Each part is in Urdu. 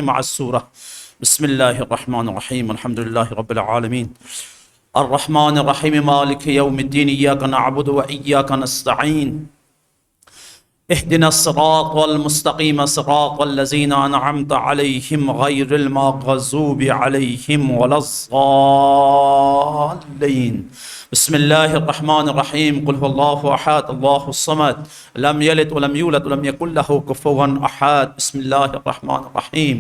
مع السورة. بسم الله الرحمن الرحيم. الحمد لله رب العالمين الرحمن الرحيم مالك يوم الدين إياك نعبد وإياك نستعين اهدنا الصراط المستقيم صراط الذين أنعمت عليهم غير المغضوب عليهم ولا الضالين. بسم الله الرحمن الرحيم قل هو الله أحد الله الصمد لم يلد ولم يولد ولم يكن له كفوا أحد. بسم الله الرحمن الرحيم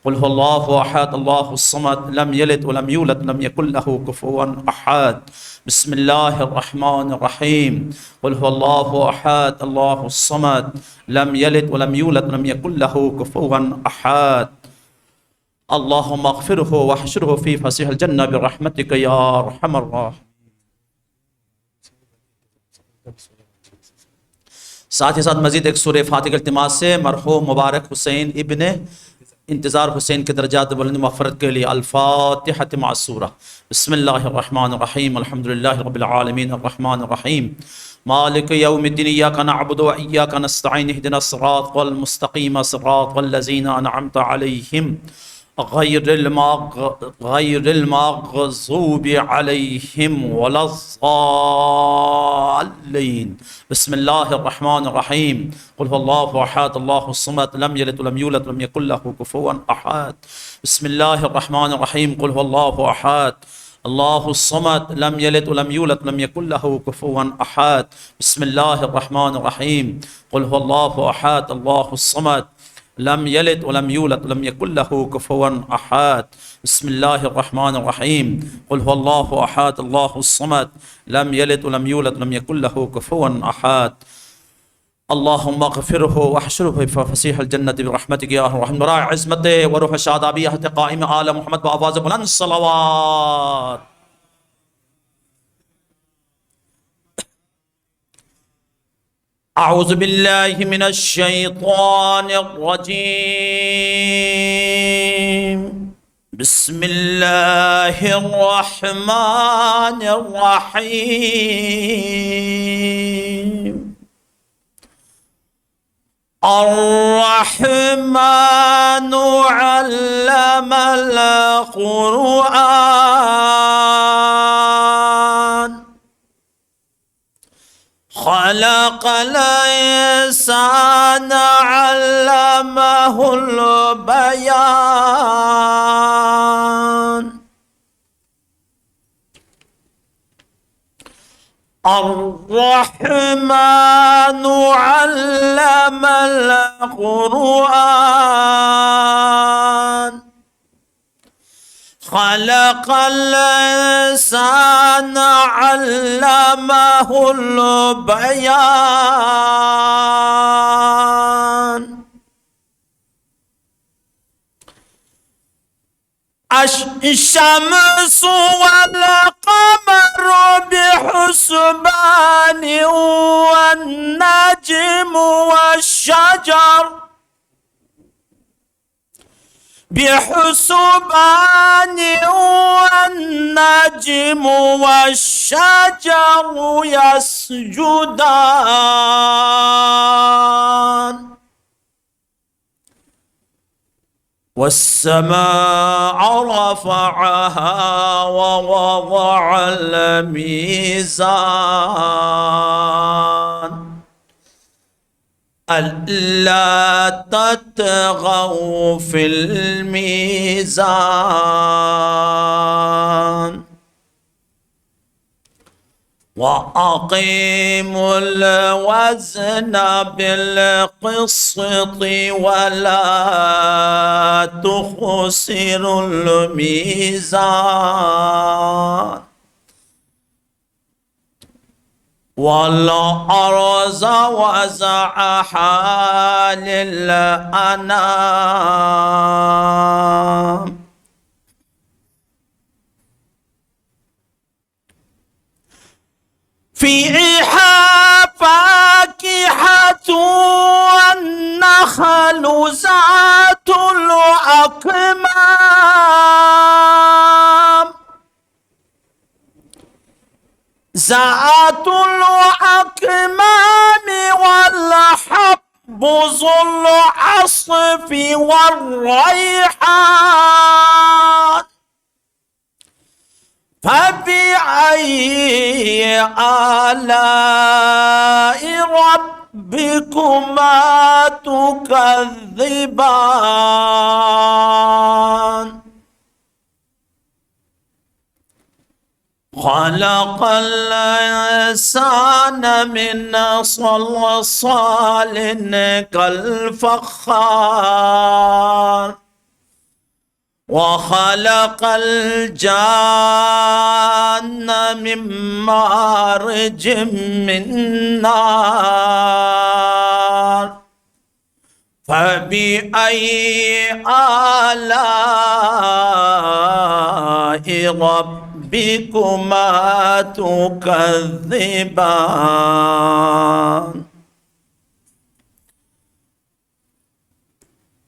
قل هو الله أحد الله الصمد لم يلد ولم يولد ولم يكن له كفوا أحد. بسم الله الرحمن الرحيم قل هو الله أحد الله الصمد لم يلد ولم يولد ولم يكن له كفوا أحد. اللهم اغفره واحشره في فسيح الجنة برحمتك يا أرحم الراحمين. ساتھ ہی ساتھ مزید ایک سورہ فاتحہ التماس سے مرحوم مبارک حسین ابن انتظار حسین کے درجات بلند مغفرت کے لیے الفاتحہ مع السورہ. بسم اللہ الرحمن الرحیم الحمدللہ رب العالمین الرحمن الرحیم مالک یوم الدین ایاک نعبد و ایاک نستعین اهدنا الصراط المستقیم صراط الذین انعمت علیہم غیر المغضوب علیہم ولا الضالین. بسم اللہ الرحمن الرحیم قل هو اللہ احد اللہ الصمد لم یلد ولم یولد ولم یکن له کفوا احد. بسم اللہ الرحمن الرحیم قل هو اللہ احد اللہ الصمد لم یلد ولم یولد ولم یکن له کفوا احد. بسم اللہ الرحمن الرحیم قل هو اللہ احد اللہ الصمد لم يلد ولم يولد ولم يكن له كفوا أحد. بسم الله الرحمن الرحيم قل هو الله أحد الله الصمد لم يلد ولم يولد ولم يكن له كفوا أحد. اللهم اغفره واحشره في فسيح الجنة برحمتك يا أرحم الراحمين. براء عظمته وروح شادابية قائم آل محمد بآواز بلند الصلوات. اعوذ باللہ من الشیطان الرجیم بسم اللہ الرحمن الرحیم. الرحمن علم القرآن خلق الإنسان علمه البيان. الرحمن علم القرآن خلق الإنسان علمه البيان. الشمس والقمر بحسبان والنجم والشجر بحسبان والنجم والشجر يسجدان. والسماء رفعها ووضع الميزان ألا تطغوا في الميزان وأقيموا الوزن بالقسط ولا تخسروا الميزان والأرض وضعها للأنام فيها فاكهة والنخل ذات الأكمام ذات الأكمام والحب الرب ذو العصف والريحان فبأي آلاء ربكما تكذبان خلق الإنسان من صلصال كالفخار وخلق الجان من مارج من نار فبأي آلاء ربكما تكذبان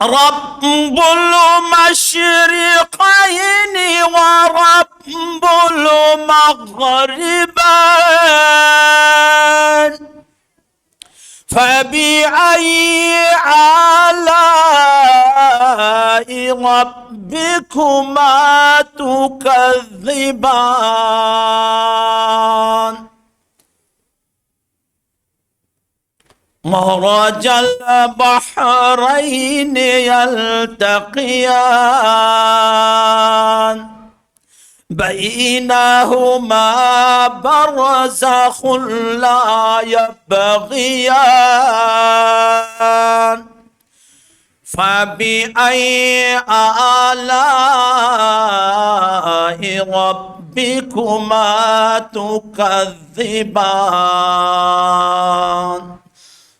رب المشرقين ورب المغربين فبأي آلاء ربكما تكذبان مرج البحرين يلتقيان بينهما برزخ لا يبغيان فبأي آلاء ربكما تكذبان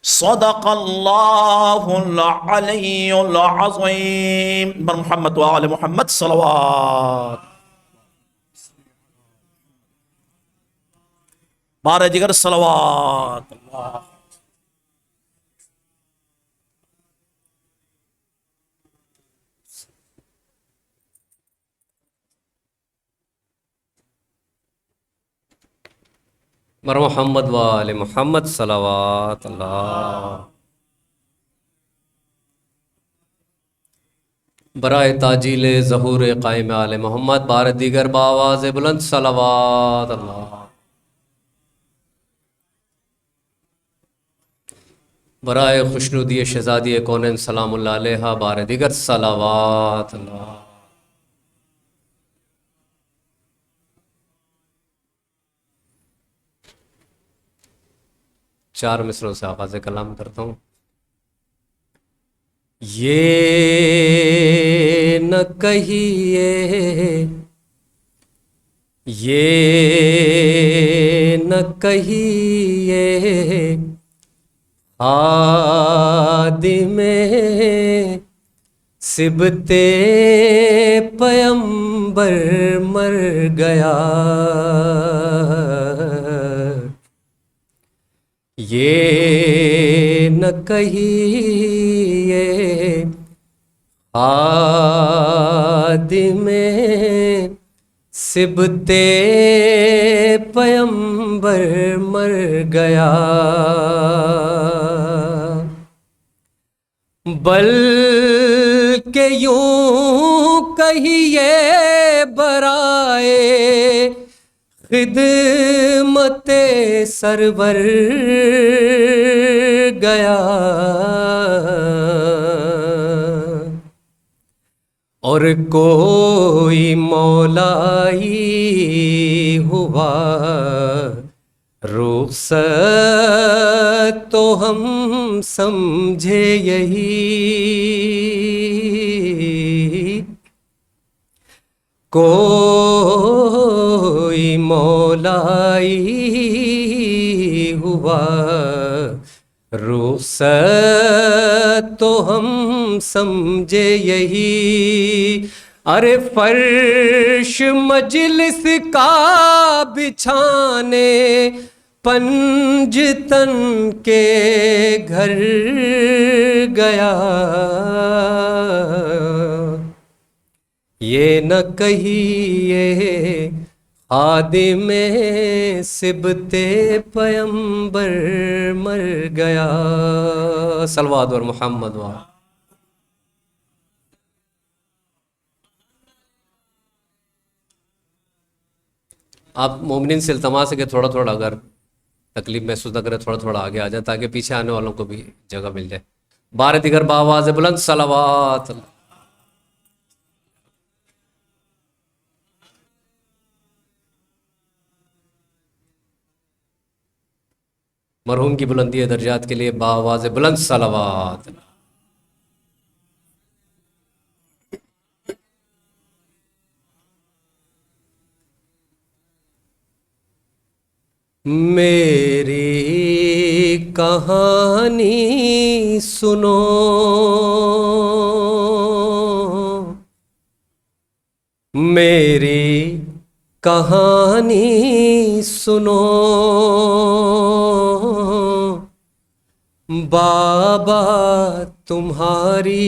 صدق اللہ العلی العظیم بر محمد و آل محمد صلوات بارے دیگر صلوات اللہ بر محمد و آل محمد صلوات اللہ برائے تاجیل ظہور قائم آل محمد بار دیگر بآواز بلند صلوات اللہ برائے خوشنودی شہزادی کونین سلام اللہ علیہ بار دیگر صلوات اللہ چار مصروں سے آغاز کلام کرتا ہوں یہ نہ کہیے خادم سبت پیمبر مر گیا یہ نہ کہیے خادم سبت پیمبر مر گیا بلکہ یوں کہیے برائے خدمت سرور گیا اور کوئی مولائی ہوا رخصت تو ہم سمجھے یہی کوئی مولائی ہوا رخصت تو ہم سمجھے یہی ارے فرش مجلس کا بچھانے پنجتن کے گھر گیا یہ نہ کہیے خادم سبت پیمبر مر گیا. صلوات اور محمد وا. آپ مومنین سے التماس ہے کہ تھوڑا تھوڑا اگر تکلیف محسوس نہ کرے تھوڑا تھوڑا آگے آ جائیں تاکہ پیچھے آنے والوں کو بھی جگہ مل جائے. بار دیگر بآواز بلند صلوات. مرحوم کی بلندی درجات کے لیے بآواز بلند صلوات. میری کہانی سنو میری کہانی سنو بابا تمہاری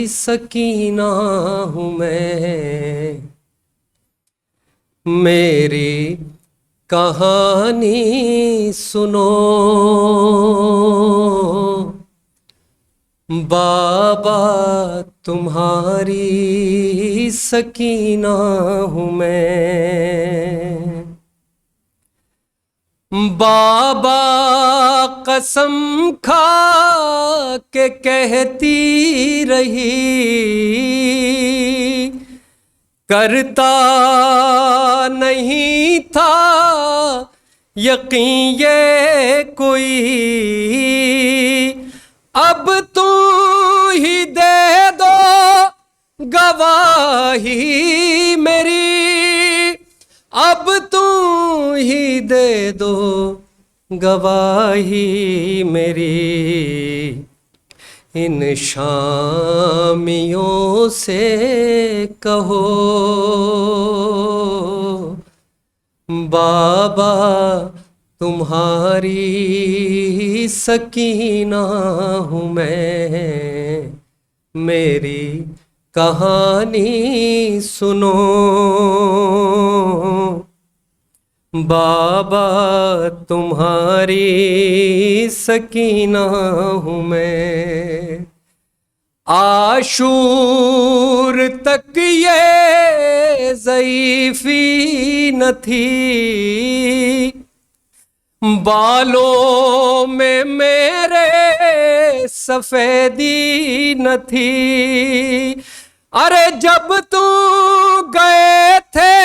سکینہ ہوں میں. میری کہانی سنو بابا تمہاری سکینہ ہوں میں. بابا قسم کھا کے کہتی رہی کرتا نہیں تھا یقین یہ کوئی. اب تم ہی دے دو گواہی میری. اب تم ہی دے دو گواہی میری. ان شامیوں سے کہو بابا تمہاری سکینہ ہوں میں. میری کہانی سنو بابا تمہاری سکینہ ہوں میں. عاشور تک یہ ضعیفی نہ تھی بالوں میں میرے سفیدی نہ تھی. ارے جب تم گئے تھے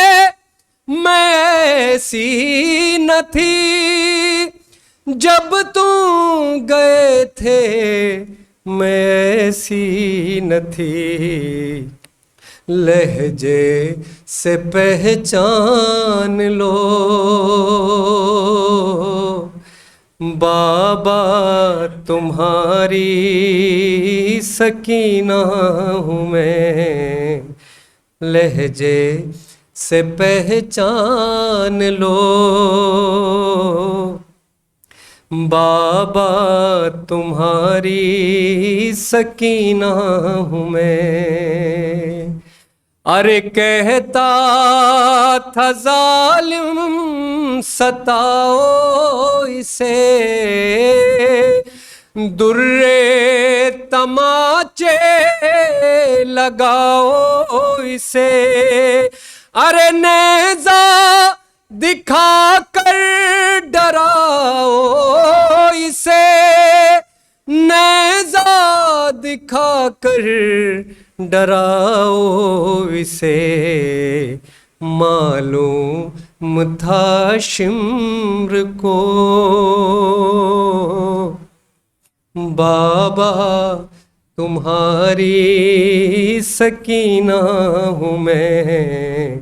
میں ایسی نہ تھی. جب تم گئے تھے میں ایسی نہ تھی. لہجے سے پہچان لو بابا تمہاری سکینہ ہوں میں. لہجے سے پہچان لو بابا تمہاری سکینہ ہوں میں. ارے کہتا تھا ظالم ستاؤ اسے درے تماچے لگاؤ اسے. ارے نیزہ دکھا کر ڈراؤ اسے. نیزہ دکھا کر ڈراؤ اسے. معلوم تھا شمر کو بابا تمہاری سکینہ ہوں میں.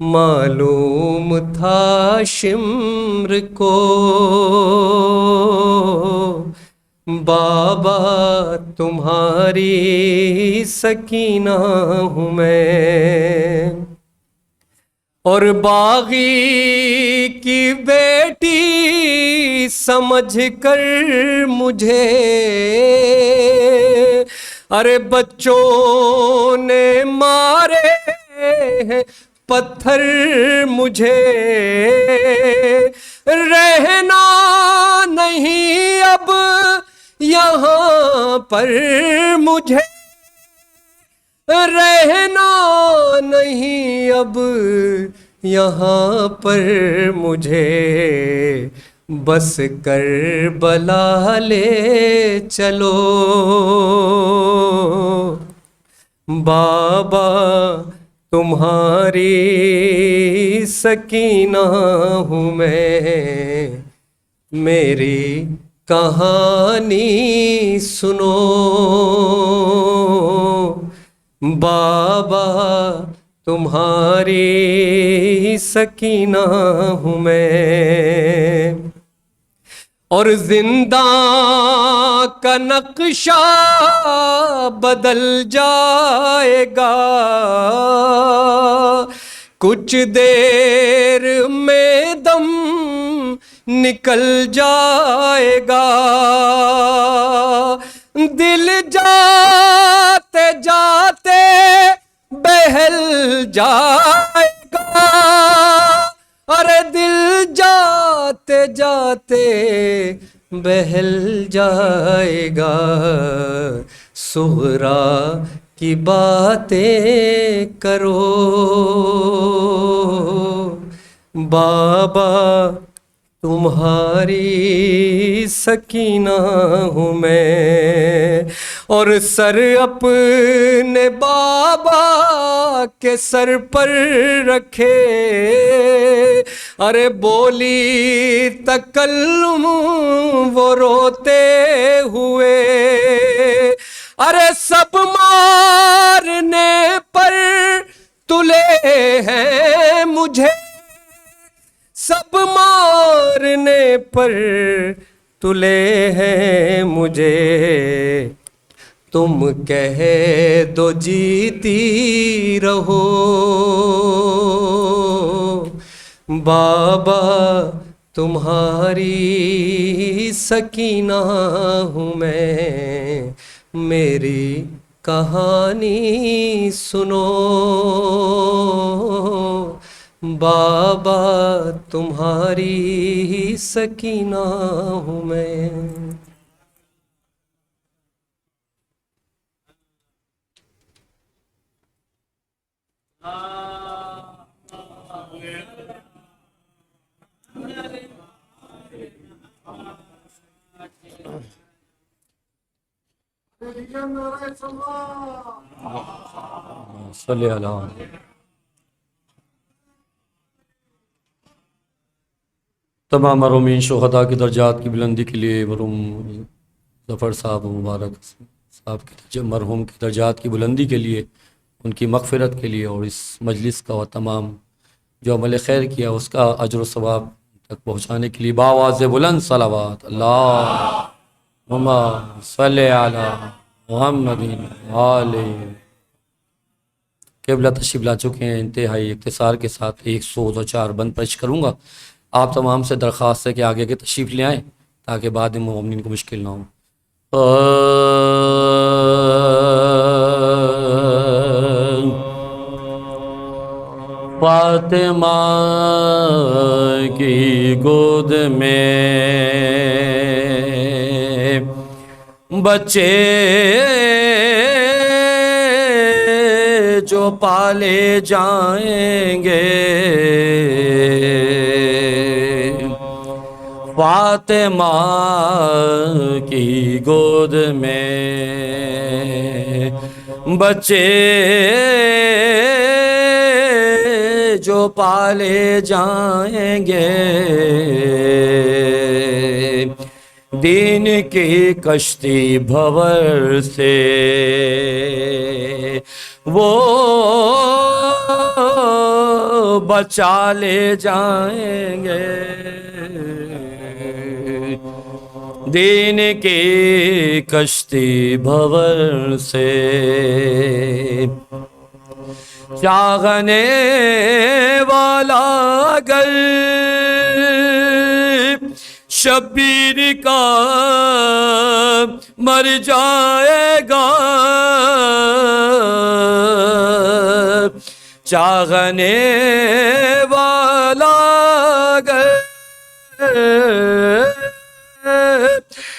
معلوم تھا شمر کو بابا تمہاری سکینہ ہوں میں. اور باغی کی بیٹی سمجھ کر مجھے ارے بچوں نے مارے ہیں پتھر مجھے رہنا نہیں اب یہاں پر مجھے رہنا نہیں اب یہاں پر مجھے بس کربلا لے چلو بابا تمہاری سکینہ ہوں میں میری کہانی سنو بابا تمہاری سکینہ ہوں میں اور زنداں کا نقشہ بدل جائے گا کچھ دیر میں دم نکل جائے گا دل جاتے جاتے بہل جائے گا ارے دل جاتے جاتے بہل جائے گا صغرا کی باتیں کرو بابا تمہاری سکینہ ہوں میں اور سر اپنے بابا کے سر پر رکھے ارے بولی تکلم وہ روتے ہوئے ارے سب مارنے پر تلے ہیں مجھے سب مارنے پر تلے ہیں مجھے تم کہہ دو جیتی رہو بابا تمہاری سکینہ ہوں میں میری کہانی سنو بابا تمہاری سکینہ ہوں میں صلی اللہ تمام مرحومین شہداء کی درجات کی بلندی کے لیے مرحوم ظفر صاحب مبارک صاحب کی مرحوم کی درجات کی بلندی کے لیے ان کی مغفرت کے لیے اور اس مجلس کا اور تمام جو عمل خیر کیا اس کا اجر و ثواب تک پہنچانے کے لیے بآواز بلند صلوات اللہم صلی علی محمد علیہ قبلہ تشریف لا چکے ہیں انتہائی اختصار کے ساتھ 104 بند پیش کروں گا آپ تمام سے درخواست ہے کہ آگے کے تشریف لے آئیں تاکہ بعد میں مومنین کو مشکل نہ ہو فاطمہ کی گود میں بچے جو پالے جائیں گے فاطمہ کی گود میں بچے جو پالے جائیں گے دین کی کشتی بھور سے وہ بچا لے جائیں گے دین کی کشتی بھور سے چاہنے والا اگر شبیر کا مر جائے گا چاہنے والا گر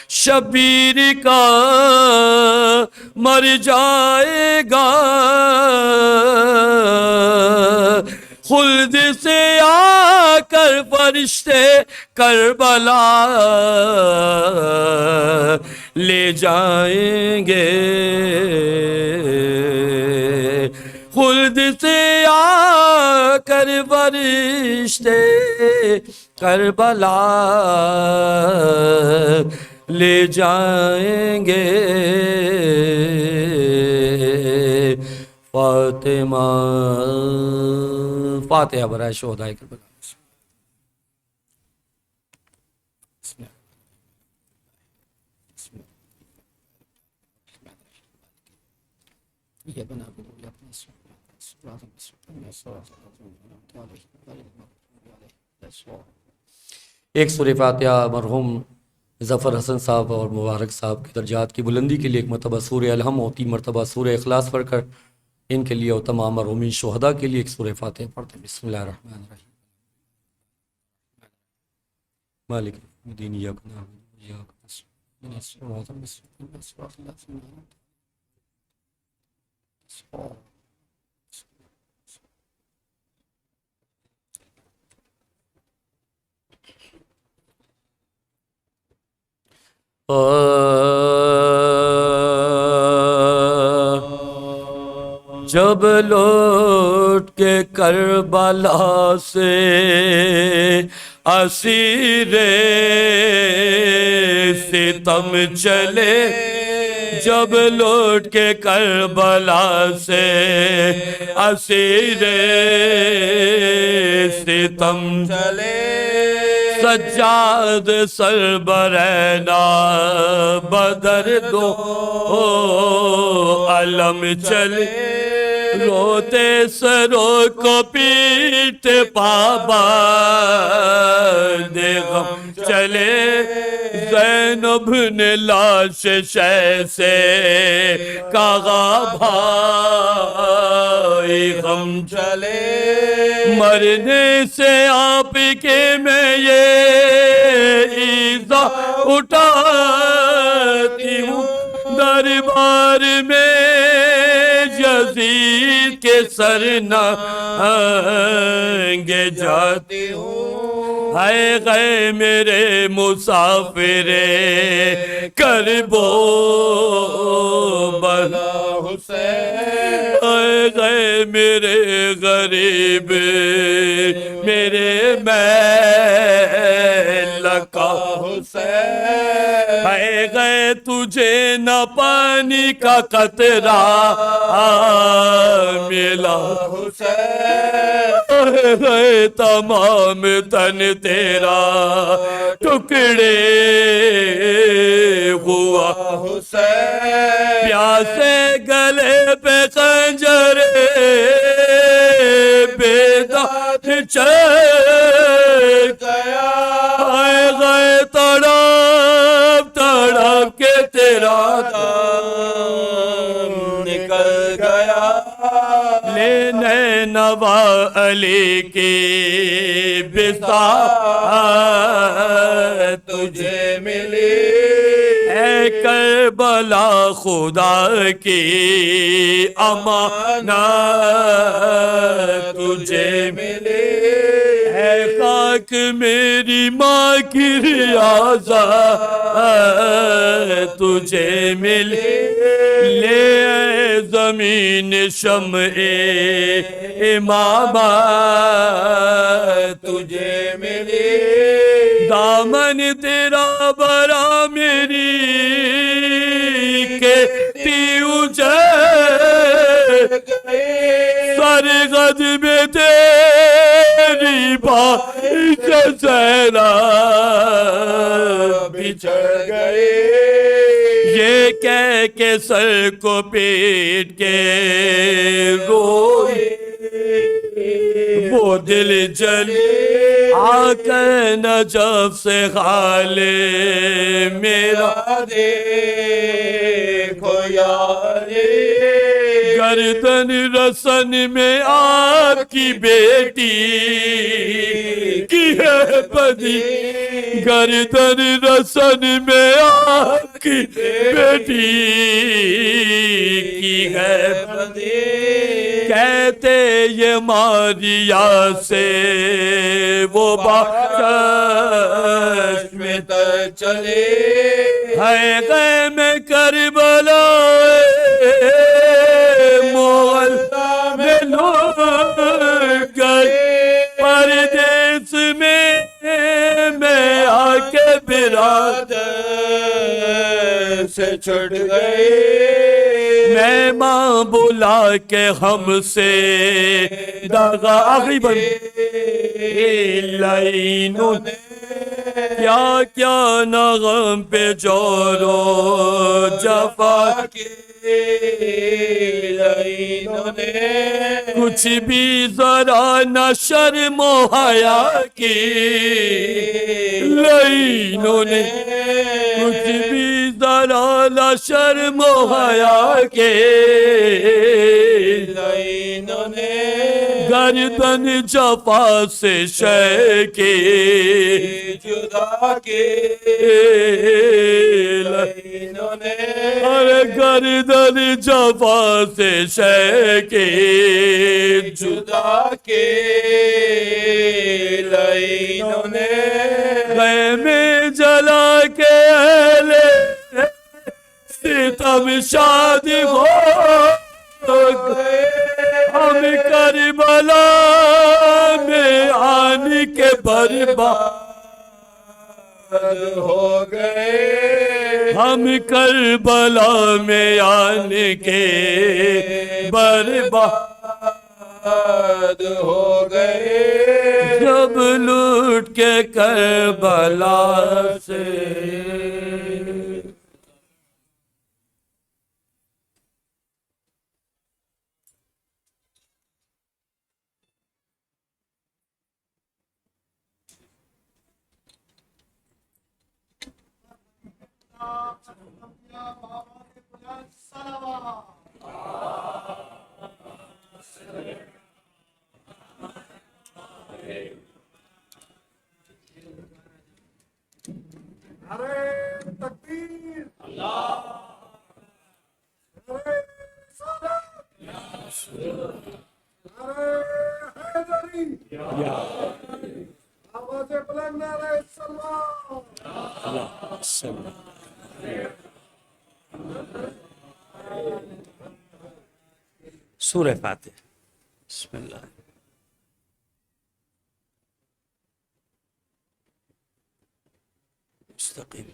شبیر کا مر جائے گا، خلد سے آ کر فرشتے کربلا لے جائیں گے، خلد سے آ کر فرشتے کربلا لے جائیں گے۔ فاطمہ فاتحہ برائے شہدائے کربلا۔ ایک سورہ فاتحہ مرحوم ظفر حسن صاحب اور مبارک صاحب کی درجات کی بلندی کے لیے، ایک مرتبہ سورہ الحم اور 3 مرتبہ سورہ اخلاص پڑھ کر ان کے لیے اور تمام مرحومین شہداء کے لیے ایک سورہ فاتحہ پڑھتے ہیں۔ بسم اللہ الرحمن الرحیم۔ مالک الدین ایاک نعبد و ایاک نستعین اهدنا الصراط المستقیم صراط الذین انعمت جب لوٹ کے کربلا سے اسیر ستم چلے، جب لوٹ کے کربلا سے اسیر ستم چلے، سجاد سربرینا بدر دو علم چلے، روتے سروں کو پیٹ پابند غم چلے، زینب نے لاش شہ سے کہا بھائی غم چلے، مرنے سے آپ کے میں یہ ایذا اٹھاتی ہوں، دربار میں یزید کے سر ننگے جاتی ہوں، ہائے غے میرے مسافر کربو بلا حسین، ہائے غے میرے غریب میرے میل کا حسین، ہائے غے تجھے نہ پانی کا قطرہ ملا حسین، غے تمام تن تیرا ٹکڑے ہوا حسین، پیاسے گلے پہ خنجر بیداد چل گیا، ہائے غے تڑپ تڑپ کے تیرا دم نکل گیا، لینے نوا علی کی بساط تجھے ملی، اے کربلا خدا کی امانت تجھے ملی، اے خاک میری ماں کی ریاضت تجھے ملی، لے اے زمین شمع امامت تجھے ملی، دامن تیرا برا میری کے تیو جل گئے، سرغد میں تیری بھائی زینب بچھڑ گئے، یہ کہہ کے سر کو پیٹ کے روئی، وہ دل جلی آ کر نجف سے خالے میرا دیکھو یاری، گردن رسن میں آپ کی بیٹی کی ہے بدی، گردن رسن میں آپ کی بیٹی کی ہے بدی، کہتے یہ ماریا سے وہ بخش میں چلے، ہے غم کربلا مول میں لوٹ گئے، پردیس میں آ کے برادر سے چھٹ گئے، مہمان بلا کے ہم سے داغا آخری بند لائنوں نے کیا کیا نغم پہ جورو جفا کے لائنوں نے، کچھ بھی ذرا نہ شرم و حیا کی لائنوں نے، کچھ بھی ذرا نہ شرم و حیا کے لائنوں نے، گردن جفا سے شے کے جدا کے لائنوں نے، ارے گردن جفا سے شے کے جدا کے لائنوں نے، خیمے جلا کے اہل ستم شاد ہو گئے، ہم کربلا میں آن کے برباد ہو گئے، ہم کربلا میں آن کے برباد ہو گئے، جب لوٹ کے کربلا سے سورہ فاتحہ۔ بسم اللہ۔ مستقیم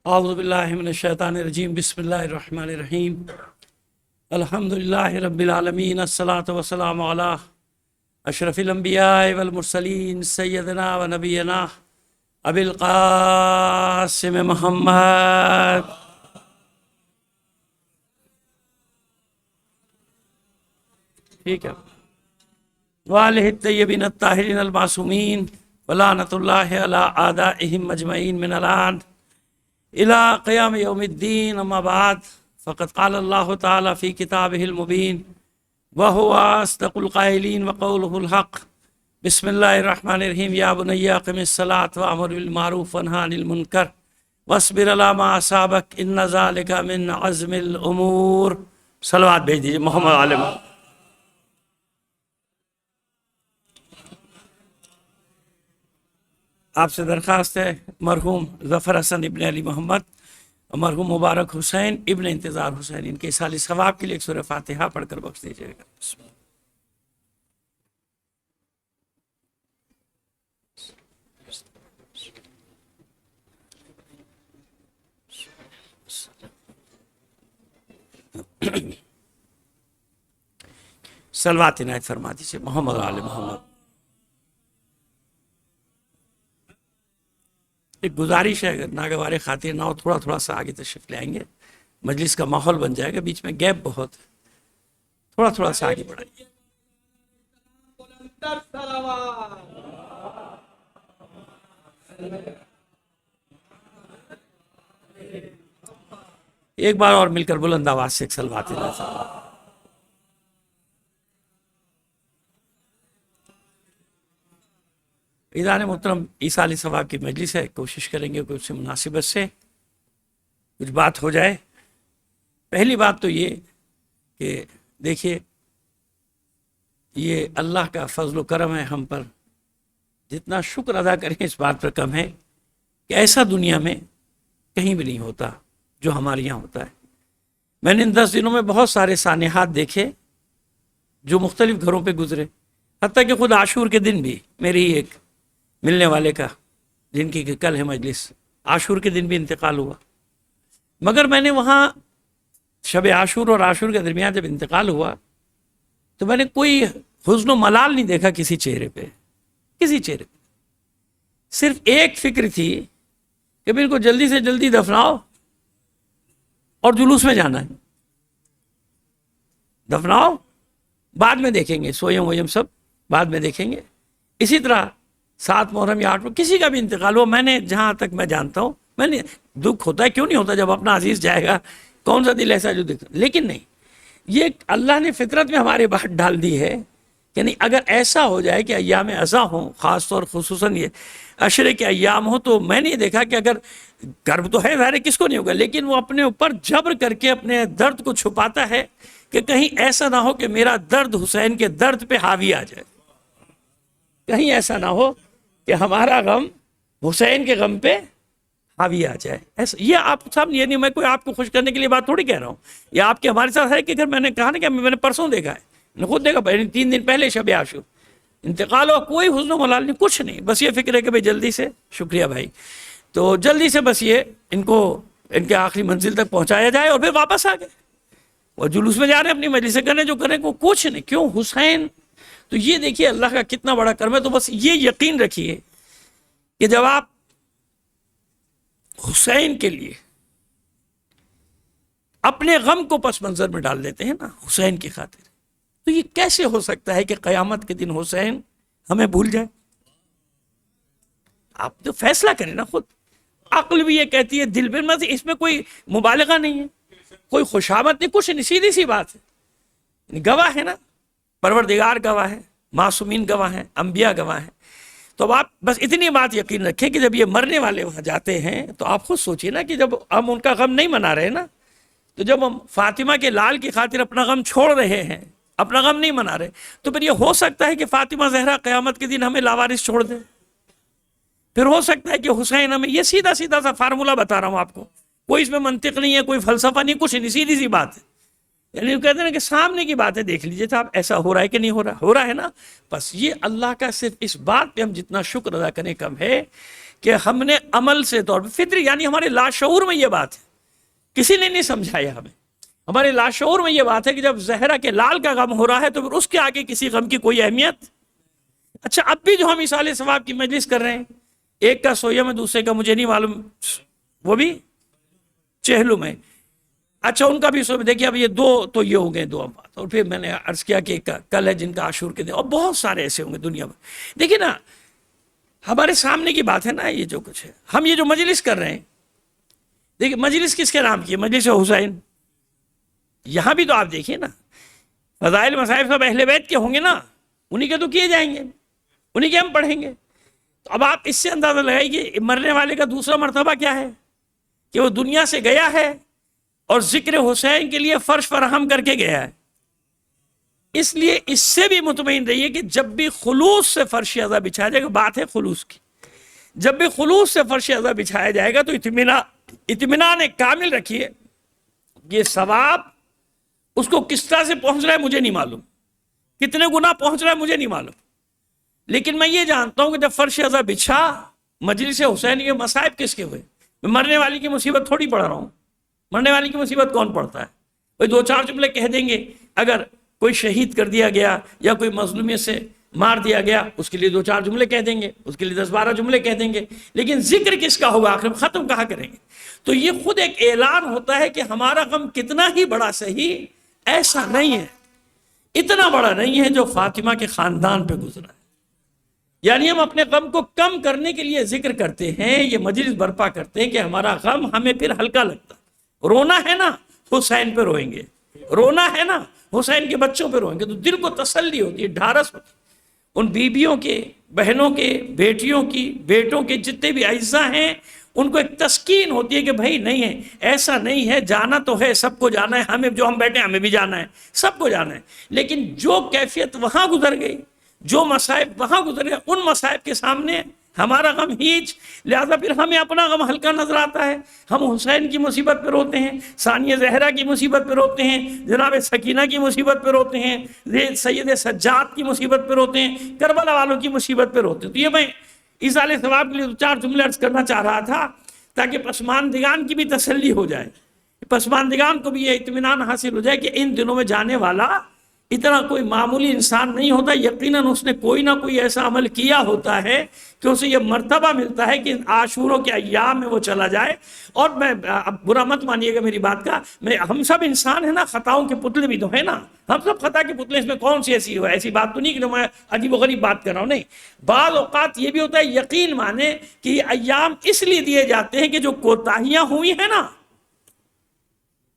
اعوذ باللہ من الشیطان الرجیم، بسم اللہ الرحمن الرحیم، الحمدللہ رب العالمین، الصلاۃ والسلام علی اشرف الانبیاء والمرسلین، سیدنا و نبینا ابی القاسم محمد ٹھیک ہے وآلہ الطیبین الطاہرین المعصومین، ولعنۃ اللہ علی اعدائہم مجمعین من الآن الى قیام یوم الدین، اما بعد فقد قال اللہ تعالی فی کتابہ المبین وهو اصدق القائلین وقولہ الحق، بسم اللہ الرحمن الرحیم، یا بنی اقم الصلاۃ وامر بالمعروف وانہی عن المنکر واصبر علی ما اصابک ان ذلک من عزم الامور۔ صلوات بھیج دیجیے محمد علیہ۔ آپ سے درخواست ہے مرحوم ظفر حسن ابن علی محمد اور مرحوم مبارک حسین ابن انتظار حسین، ان کے سال ثواب کے لیے ایک سورہ فاتحہ پڑھ کر بخش دیجیے گا۔ صلوات عنایت فرما دیجیے محمد علی محمد۔ ایک گزارش ہے، اگر ناگوار خاطر نہ ہو تھوڑا تھوڑا سا آگے تشریف لے آئیں گے، مجلس کا ماحول بن جائے گا، بیچ میں گیپ بہت ہے، تھوڑا تھوڑا سا آگے بڑھائیے۔ ایک بار اور مل کر بلند آواز سے ایک صلوات اللہ۔ عزیزان محترم، ایصال ثواب کی مجلس ہے، کوشش کریں گے کہ اس سے مناسبت سے کچھ بات ہو جائے۔ پہلی بات تو یہ کہ دیکھیے، یہ اللہ کا فضل و کرم ہے ہم پر، جتنا شکر ادا کریں اس بات پر کم ہے کہ ایسا دنیا میں کہیں بھی نہیں ہوتا جو ہمارے یہاں ہوتا ہے۔ میں نے ان 10 دنوں میں بہت سارے سانحات دیکھے جو مختلف گھروں پہ گزرے، حتیٰ کہ خود عاشور کے دن بھی میری ایک ملنے والے کا، جن کی کل ہے مجلس، عاشور کے دن بھی انتقال ہوا، مگر میں نے وہاں شب عاشور اور عاشور کے درمیان جب انتقال ہوا تو میں نے کوئی حزن و ملال نہیں دیکھا کسی چہرے پہ، کسی چہرے پہ۔ صرف ایک فکر تھی کہ ان کو جلدی سے جلدی دفناؤ اور جلوس میں جانا ہے، دفناؤ بعد میں دیکھیں گے، سویم ویم سب بعد میں دیکھیں گے۔ اسی طرح 7 محرم یا 8 میں کسی کا بھی انتقال ہو، میں نے جہاں تک میں جانتا ہوں، میں نے دکھ ہوتا ہے، کیوں نہیں ہوتا جب اپنا عزیز جائے گا، کون سا دل ایسا جو دکھ، لیکن نہیں، یہ اللہ نے فطرت میں ہمارے بات ڈال دی ہے کہ نہیں، اگر ایسا ہو جائے کہ ایام ازا ہوں، خاص طور خصوصاً یہ عشرے کے ایام ہوں، تو میں نے یہ دیکھا کہ اگر گرب تو ہے ظاہر کس کو نہیں ہوگا، لیکن وہ اپنے اوپر جبر کر کے اپنے درد کو چھپاتا ہے کہ کہیں ایسا نہ ہو کہ میرا درد حسین کے درد پہ حاوی آ جائے، کہیں ایسا نہ ہو کہ ہمارا غم حسین کے غم پہ حاوی آ جائے۔ ایسا یہ آپ سامنے، یہ نہیں میں کوئی آپ کو خوش کرنے کے لیے بات تھوڑی کہہ رہا ہوں، یہ آپ کے ہمارے ساتھ ہے کہ اگر میں نے کہا نا کہ میں نے پرسوں دیکھا ہے، میں نے خود دیکھا 3 دن پہلے شب عاشور انتقال ہوا، کوئی حزن و ملال نہیں، کچھ نہیں، بس یہ فکر ہے کہ بھائی جلدی سے، شکریہ بھائی، تو جلدی سے بس یہ ان کو ان کے آخری منزل تک پہنچایا جائے، اور پھر واپس آ گئے، وہ جلوس میں جا رہے ہیں اپنی مجلسیں کرنے، جو کریں کو کچھ نہیں، کیوں حسین۔ تو یہ دیکھیے اللہ کا کتنا بڑا کرم ہے۔ تو بس یہ یقین رکھیے کہ جب آپ حسین کے لیے اپنے غم کو پس منظر میں ڈال دیتے ہیں نا حسین کی خاطر، تو یہ کیسے ہو سکتا ہے کہ قیامت کے دن حسین ہمیں بھول جائے؟ آپ تو فیصلہ کریں نا خود، عقل بھی یہ کہتی ہے، دل بھی، اس میں کوئی مبالغہ نہیں ہے، کوئی خوشامد نہیں، کچھ نہیں، سیدھی سی بات ہے، گواہ ہے نا، پروردگار گواہ ہے، معصومین گواہ ہیں، انبیاء گواہ ہیں۔ تو اب آپ بس اتنی بات یقین رکھیں کہ جب یہ مرنے والے وہاں جاتے ہیں تو آپ خود سوچئے نا کہ جب ہم ان کا غم نہیں منا رہے نا، تو جب ہم فاطمہ کے لال کی خاطر اپنا غم چھوڑ رہے ہیں، اپنا غم نہیں منا رہے، تو پھر یہ ہو سکتا ہے کہ فاطمہ زہرا قیامت کے دن ہمیں لاوارث چھوڑ دے، پھر ہو سکتا ہے کہ حسین ہمیں، یہ سیدھا سیدھا سا فارمولہ بتا رہا ہوں آپ کو، کوئی اس میں منطق نہیں ہے، کوئی فلسفہ نہیں، کچھ نہیں، سیدھی سی بات ہے، یعنی وہ کہتے ہیں کہ سامنے کی باتیں دیکھ لیجئے صاحب، ایسا ہو رہا ہے کہ نہیں ہو رہا، ہو رہا ہے نا، بس یہ اللہ کا صرف اس بات پہ ہم جتنا شکر ادا کریں کم ہے کہ ہم نے عمل سے طور پہ فطری، یعنی ہمارے لاشعور میں یہ بات ہے، کسی نے نہیں سمجھایا ہمیں، ہمارے لاشعور میں یہ بات ہے کہ جب زہرا کے لال کا غم ہو رہا ہے تو پھر اس کے آگے کسی غم کی کوئی اہمیت۔ اچھا اب بھی جو ہم ایصال ثواب کی مجلس کر رہے ہیں، ایک کا سویا میں، دوسرے کا مجھے نہیں معلوم، وہ بھی چہلو میں، اچھا ان کا بھی سو، دیکھیے اب یہ 2 تو یہ ہو گئے 2 بات، اور پھر میں نے عرض کیا کہ کل ہے جن کا عاشور کے دن، اور بہت سارے ایسے ہوں گے دنیا میں۔ دیکھیے نا ہمارے سامنے کی بات ہے نا، یہ جو کچھ ہے، ہم یہ جو مجلس کر رہے ہیں، دیکھیے مجلس کس کے نام کی ہے؟ مجلس حسین۔ یہاں بھی تو آپ دیکھیے نا، فضائل مصائب سب اہل بیت کے ہوں گے نا، انہی کے تو کیے جائیں گے، انہی کے ہم پڑھیں گے۔ تو اب آپ اس سے اندازہ لگائیے کہ مرنے والے کا دوسرا مرتبہ کیا ہے، کہ وہ دنیا سے گیا ہے اور ذکر حسین کے لیے فرش فراہم کر کے گیا ہے۔ اس لیے اس سے بھی مطمئن رہیے کہ جب بھی خلوص سے فرش ازا بچھایا جائے گا، بات ہے خلوص کی، جب بھی خلوص سے فرش ازا بچھایا جائے گا تو اطمینان کامل رکھیے، یہ ثواب اس کو کس طرح سے پہنچ رہا ہے مجھے نہیں معلوم، کتنے گنا پہنچ رہا ہے مجھے نہیں معلوم، لیکن میں یہ جانتا ہوں کہ جب فرش ازا بچھا، مجلس حسین کے مصائب کس کے ہوئے؟ میں مرنے والی کی مصیبت تھوڑی پڑھ رہا ہوں، مرنے والی کی مصیبت کون پڑھتا ہے؟ کوئی 2-4 جملے کہہ دیں گے، اگر کوئی شہید کر دیا گیا یا کوئی مظلومیت سے مار دیا گیا، اس کے لیے 2-4 جملے کہہ دیں گے، اس کے لیے 10-12 جملے کہہ دیں گے، لیکن ذکر کس کا ہوگا آخر میں، ختم کہاں کریں گے؟ تو یہ خود ایک اعلان ہوتا ہے کہ ہمارا غم کتنا ہی بڑا صحیح ایسا نہیں ہے، اتنا بڑا نہیں ہے جو فاطمہ کے خاندان پہ گزرا ہے، یعنی ہم اپنے غم کو کم کرنے کے لیے ذکر کرتے ہیں، یہ مجلس برپا کرتے ہیں کہ ہمارا غم ہمیں پھر ہلکا لگتا. رونا ہے نا حسین پہ روئیں گے، رونا ہے نا حسین کے بچوں پہ روئیں گے، تو دل کو تسلی ہوتی ہے، ڈھارس ہوتی ہے. ان بیویوں کے، بہنوں کے، بیٹیوں کی، بیٹوں کے جتنے بھی اعزاء ہیں ان کو ایک تسکین ہوتی ہے کہ بھائی نہیں ہے، ایسا نہیں ہے، جانا تو ہے، سب کو جانا ہے، ہمیں جو ہم بیٹھے ہمیں بھی جانا ہے، سب کو جانا ہے. لیکن جو کیفیت وہاں گزر گئی، جو مصائب وہاں گزر گئے، ان مصائب کے سامنے ہمارا غم ہیچ، لہذا پھر ہمیں اپنا غم ہلکا نظر آتا ہے. ہم حسین کی مصیبت پہ روتے ہیں، ثانیہ زہرا کی مصیبت پہ روتے ہیں، جناب سکینہ کی مصیبت پہ روتے ہیں، سید سجاد کی مصیبت پہ روتے ہیں، کربلا والوں کی مصیبت پہ روتے ہیں. تو یہ میں ایصال ثواب کے لیے 4 جملے عرض کرنا چاہ رہا تھا تاکہ پسماندگان کی بھی تسلی ہو جائے، پسماندگان کو بھی یہ اطمینان حاصل ہو جائے کہ ان دنوں میں جانے والا اتنا کوئی معمولی انسان نہیں ہوتا، یقیناً اس نے کوئی نہ کوئی ایسا عمل کیا ہوتا ہے کہ اسے یہ مرتبہ ملتا ہے کہ عاشوروں کے ایام میں وہ چلا جائے. اور میں اب برا مت مانیے گا میری بات کا، ہم سب انسان ہیں نا، خطاؤں کے پتلے بھی تو ہیں نا، ہم سب خطا کے پتلے، اس میں کون سی ایسی بات تو نہیں کہ میں عجیب و غریب بات کر رہا ہوں. نہیں، بعض اوقات یہ بھی ہوتا ہے، یقین مانے کہ یہ ایام اس لیے دیے جاتے ہیں کہ جو کوتاہیاں ہوئی ہیں نا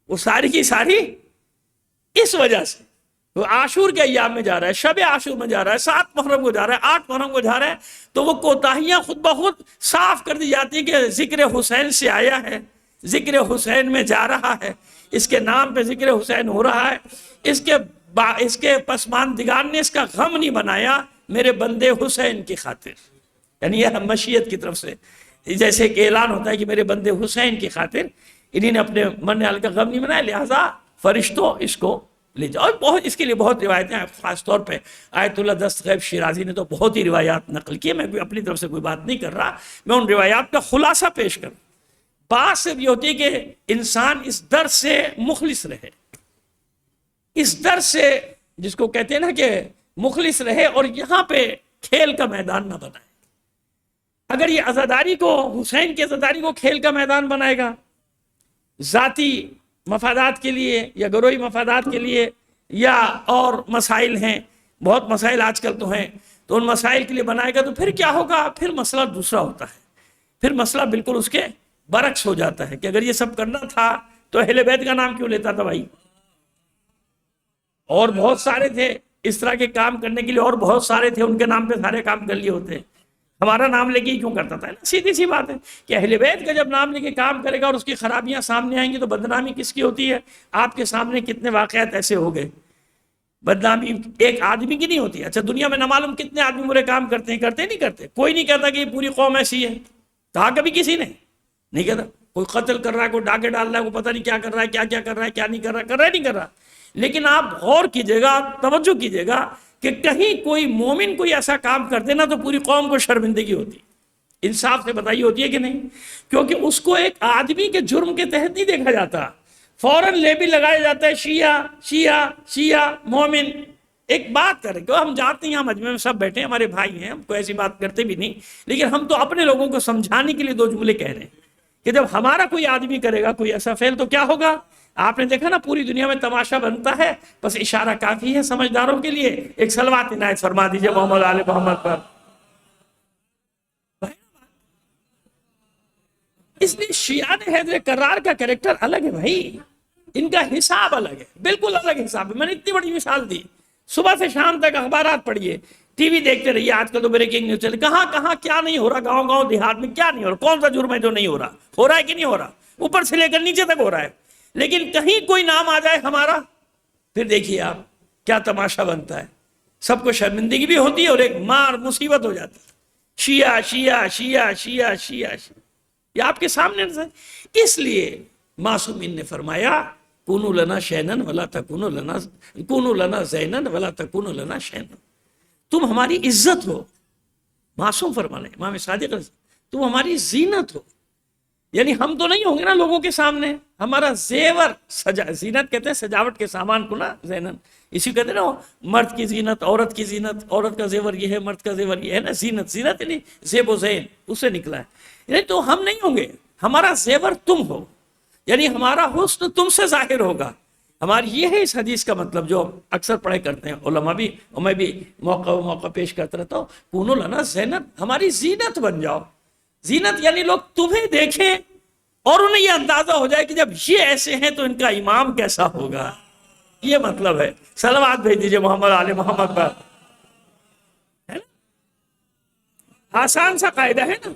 وہ ساری کی ساری اس وجہ سے. وہ عاشور کے ایام میں جا رہا ہے، شب عاشور میں جا رہا ہے، 7 محرم کو جا رہا ہے، 8 محرم کو جا رہا ہے، تو وہ کوتاہیاں خود بخود صاف کر دی جاتی ہیں کہ ذکر حسین سے آیا ہے، ذکر حسین میں جا رہا ہے، اس کے نام پہ ذکر حسین ہو رہا ہے. اس کے پسماندگان نے اس کا غم نہیں بنایا میرے بندے حسین کی خاطر. یعنی یہ مشیت کی طرف سے جیسے کہ اعلان ہوتا ہے کہ میرے بندے حسین کی خاطر انہی نے اپنے من حال کا غم نہیں بنایا، لہٰذا فرشتوں اس کو لے جاؤ. اور اس کے لیے بہت روایتیں ہیں، خاص طور پہ آیت اللہ دستغیب شیرازی نے تو بہت ہی روایات نقل کی. میں اپنی طرف سے کوئی بات نہیں کر رہا، میں ان روایات کا خلاصہ پیش کروں. بات صرف یہ ہوتی ہے کہ انسان اس در سے مخلص رہے، اس در سے جس کو کہتے ہیں نا کہ مخلص رہے، اور یہاں پہ کھیل کا میدان نہ بنائے. اگر یہ عزاداری کو، حسین کی عزاداری کو کھیل کا میدان بنائے گا، ذاتی مفادات کے لیے یا گروہی مفادات کے لیے، یا اور مسائل ہیں، بہت مسائل آج کل تو ہیں، تو ان مسائل کے لیے بنائے گا، تو پھر کیا ہوگا؟ پھر مسئلہ دوسرا ہوتا ہے. پھر مسئلہ بالکل اس کے برعکس ہو جاتا ہے کہ اگر یہ سب کرنا تھا تو اہل بیت کا نام کیوں لیتا تھا بھائی؟ اور بہت سارے تھے اس طرح کے کام کرنے کے لیے، اور بہت سارے تھے ان کے نام پہ سارے کام کر لیے ہوتے ہیں. ہمارا نام لے کے ہی کیوں کرتا تھا؟ سیدھی سی بات ہے کہ اہل بیت کا جب نام لے کے کام کرے گا اور اس کی خرابیاں سامنے آئیں گی تو بدنامی کس کی ہوتی ہے؟ آپ کے سامنے کتنے واقعات ایسے ہو گئے، بدنامی ایک آدمی کی نہیں ہوتی. اچھا دنیا میں نہ معلوم کتنے آدمی برے کام کرتے ہیں، کرتے نہیں کرتے؟ کوئی نہیں کہتا کہ یہ پوری قوم ایسی ہے، کہا کبھی کسی نے نہیں کہتا. کوئی قتل کر رہا ہے، کوئی ڈاکے ڈال رہا ہے، کوئی پتہ نہیں کیا کر رہا ہے، کیا کیا کر رہا ہے، کیا نہیں کر رہا، کر رہا ہے نہیں کر رہا. لیکن آپ غور کیجئے گا، توجہ کیجئے گا کہ کہیں کوئی مومن کوئی ایسا کام کر دینا تو پوری قوم کو شرمندگی ہوتی. انصاف سے بتائیے ہوتی ہے کہ نہیں؟ کیونکہ اس کو ایک آدمی کے جرم کے تحت نہیں دیکھا جاتا، فوراً لیبل لگایا جاتا ہے شیعہ شیعہ شیعہ مومن. ایک بات کریں کہ ہم جانتے ہیں، ہم مجمع میں سب بیٹھے ہیں، ہمارے بھائی ہیں، ہم کوئی ایسی بات کرتے بھی نہیں، لیکن ہم تو اپنے لوگوں کو سمجھانے کے لیے 2 جملے کہہ رہے ہیں کہ جب ہمارا کوئی آدمی کرے گا کوئی ایسا فعل تو کیا ہوگا؟ آپ نے دیکھا نا پوری دنیا میں تماشا بنتا ہے، بس اشارہ کافی ہے سمجھداروں کے لیے. ایک صلوات عنایت فرما دیجئے محمد آل محمد پر. اس لیے شیعہ حیدر کرار کا کریکٹر الگ ہے بھائی، ان کا حساب الگ ہے، بالکل الگ حساب ہے. میں نے اتنی بڑی مثال دی، صبح سے شام تک اخبارات پڑھیے، ٹی وی دیکھتے رہیے، آج کل تو بریکنگ نیوز چلے، کہاں کہاں کیا نہیں ہو رہا، گاؤں گاؤں دیہات میں کیا نہیں ہو رہا، کون سا جرم ہے جو نہیں ہو رہا ہے کہ نہیں ہو رہا، اوپر سے لے کر نیچے تک ہو رہا ہے. لیکن کہیں کوئی نام آ جائے ہمارا، پھر دیکھیے آپ کیا تماشا بنتا ہے. سب کو شرمندگی بھی ہوتی ہے اور ایک مار مصیبت ہو جاتی ہے. شیعہ شیعہ شیعہ شیعہ شیعہ شیعہ، یہ آپ کے سامنے نظر. اس لیے معصومین نے فرمایا کونوا لنا شینن ولا تکونوا لنا، کونوا لنا زینن ولا تکونوا لنا شینن. تم ہماری عزت ہو، معصوم فرمانے امام صادق تم ہماری زینت ہو. یعنی ہم تو نہیں ہوں گے نا لوگوں کے سامنے، ہمارا زیور زینت کہتے ہیں سجاوٹ کے سامان کو نا، زینن اسی کہتے ہیں نا، مرد کی زینت، عورت کی زینت، عورت کا زیور یہ ہے، مرد کا زیور یہ ہے نا. زینت زینت یعنی زیب و زین، اس سے نکلا ہے. یعنی تو ہم نہیں ہوں گے، ہمارا زیور تم ہو، یعنی ہمارا حسن تم سے ظاہر ہوگا. ہماری یہ ہے اس حدیث کا مطلب جو اکثر پڑھے کرتے ہیں علماء بھی، اور میں بھی موقع پیش کرتا رہتا ہوں، کونوا لنا زینت، ہماری زینت بن جاؤ. زینت یعنی لوگ تمہیں دیکھیں اور انہیں یہ اندازہ ہو جائے کہ جب یہ ایسے ہیں تو ان کا امام کیسا ہوگا. یہ مطلب ہے. صلوات بھیج دیجئے محمد آل محمد پر. ہے نا؟ آسان سا قاعدہ ہے نا.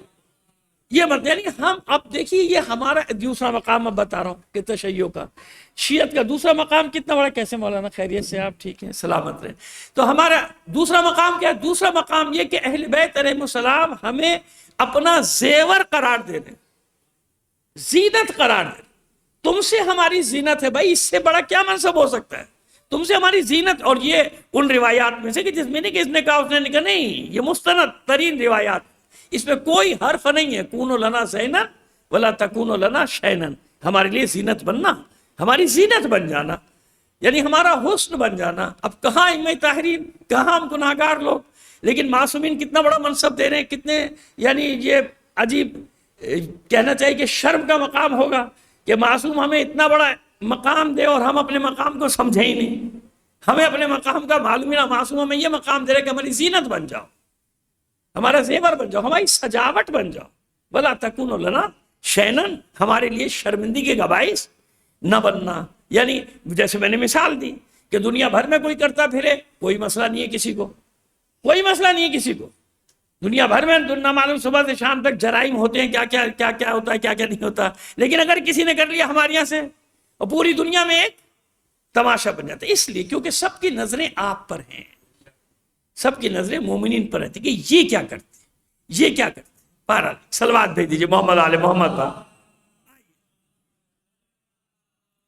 یہ مطلب یعنی ہم اب دیکھیے یہ ہمارا دوسرا مقام میں بتا رہا ہوں کہ تشیع کا، شیعت کا دوسرا مقام کتنا بڑا. کیسے مولانا خیریت سے آپ ٹھیک ہیں سلامت رہیں. تو ہمارا دوسرا مقام کیا ہے؟ دوسرا مقام یہ کہ اہل بیت علیہ السلام ہمیں اپنا زیور قرار دے دیں، زینت قرار دے. تم سے ہماری زینت ہے بھائی، اس سے بڑا کیا منصب ہو سکتا ہے؟ تم سے ہماری زینت. اور یہ ان روایات میں سے کہ جس میں نہیں کہ اس نے کہا اس نے کہا، نہیں، یہ مستند ترین روایات، اس میں کوئی حرف نہیں ہے. کونوا لنا زینا ولا تکونوا لنا شینا، ہمارے لیے زینت بننا، ہماری زینت بن جانا، یعنی ہمارا حسن بن جانا. اب کہاں ائمہ طاہرین، کہاں ہم گناہگار لوگ، لیکن معصومین کتنا بڑا منصب دے رہے ہیں. کتنے یعنی یہ عجیب کہنا چاہیے کہ شرم کا مقام ہوگا کہ معصوم ہمیں اتنا بڑا مقام دے اور ہم اپنے مقام کو سمجھے ہی نہیں. ہمیں اپنے مقام کا معلوم ہی نہ. معصوم ہمیں یہ مقام دے رہے کہ ہماری زینت بن جاؤ، ہمارا زیور بن جاؤ، ہماری سجاوٹ بن جاؤ. ولا تکونوا لنا شینا، ہمارے لیے شرمندگی کا باعث نہ بننا. یعنی جیسے میں نے مثال دی کہ دنیا بھر میں کوئی کرتا پھرے، کوئی مسئلہ نہیں ہے کسی کو، کوئی مسئلہ نہیں ہے کسی کو. دنیا بھر میں نہ معلوم صبح سے شام تک جرائم ہوتے ہیں، کیا ہوتا ہے، کیا نہیں ہوتا. لیکن اگر کسی نے کر لیا ہمارے یہاں سے، اور پوری دنیا میں ایک تماشا بن جاتا ہے. اس لیے کیونکہ سب کی نظریں آپ پر ہیں، سب کی نظریں مومنین پر رہتی کہ یہ کیا کرتے، یہ کیا کرتے. بہرحال صلوات بھیج دیجیے محمد آل محمد پر.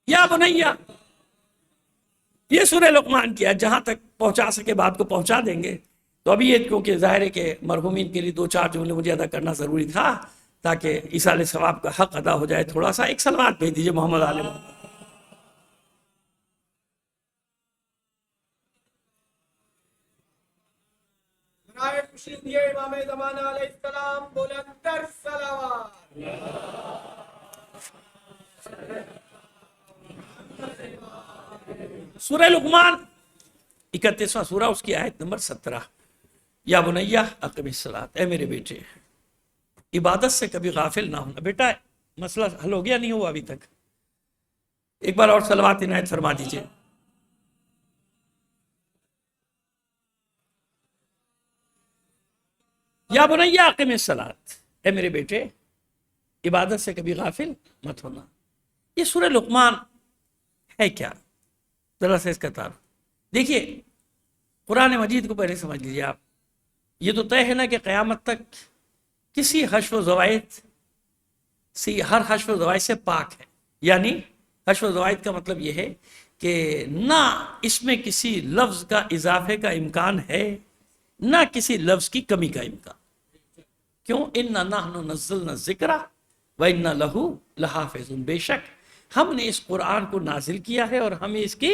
یا بنیا، یہ سورہ لقمان کیا، جہاں تک پہنچا سکے بات کو پہنچا دیں گے. تو ابھی یہ کیونکہ ظاہر ہے کہ مرحومین کے لیے 2-4 جملے مجھے ادا کرنا ضروری تھا تاکہ ایصال ثواب کا حق ادا ہو جائے. تھوڑا سا ایک صلوات بھیج دیجیے محمد آل محمد. امام زمانہ علیہ السلام بلندر صلوات. سورہ لقمان 31واں سورہ، اس کی آیت نمبر 17. یا بنیا اقم الصلاۃ، اے میرے بیٹے عبادت سے کبھی غافل نہ ہونا. بیٹا مسئلہ حل ہو گیا نہیں ہوا ابھی تک؟ ایک بار اور صلوات عنایت فرما دیجیے. یا بنیا اقم الصلاۃ، اے میرے بیٹے عبادت سے کبھی غافل مت ہونا. یہ سورہ لقمان ہے کیا؟ ذرا سے اس کا تعارف دیکھیے. قرآن مجید کو پہلے سمجھ لیجیے آپ. یہ تو طے ہے نا کہ قیامت تک کسی حشو و زوائد سے، ہر حشو و زوائد سے پاک ہے. یعنی حشو و زوائد کا مطلب یہ ہے کہ نہ اس میں کسی لفظ کا اضافے کا امکان ہے، نہ کسی لفظ کی کمی کا امکان. کیوں؟ اِنَّا نَحْنُ نَزَّلْنَا الذِّكْرَ وَإِنَّا لَهُ لَحَافِظُونَ. بے شک ہم نے اس قرآن کو نازل کیا ہے اور ہمیں اس کی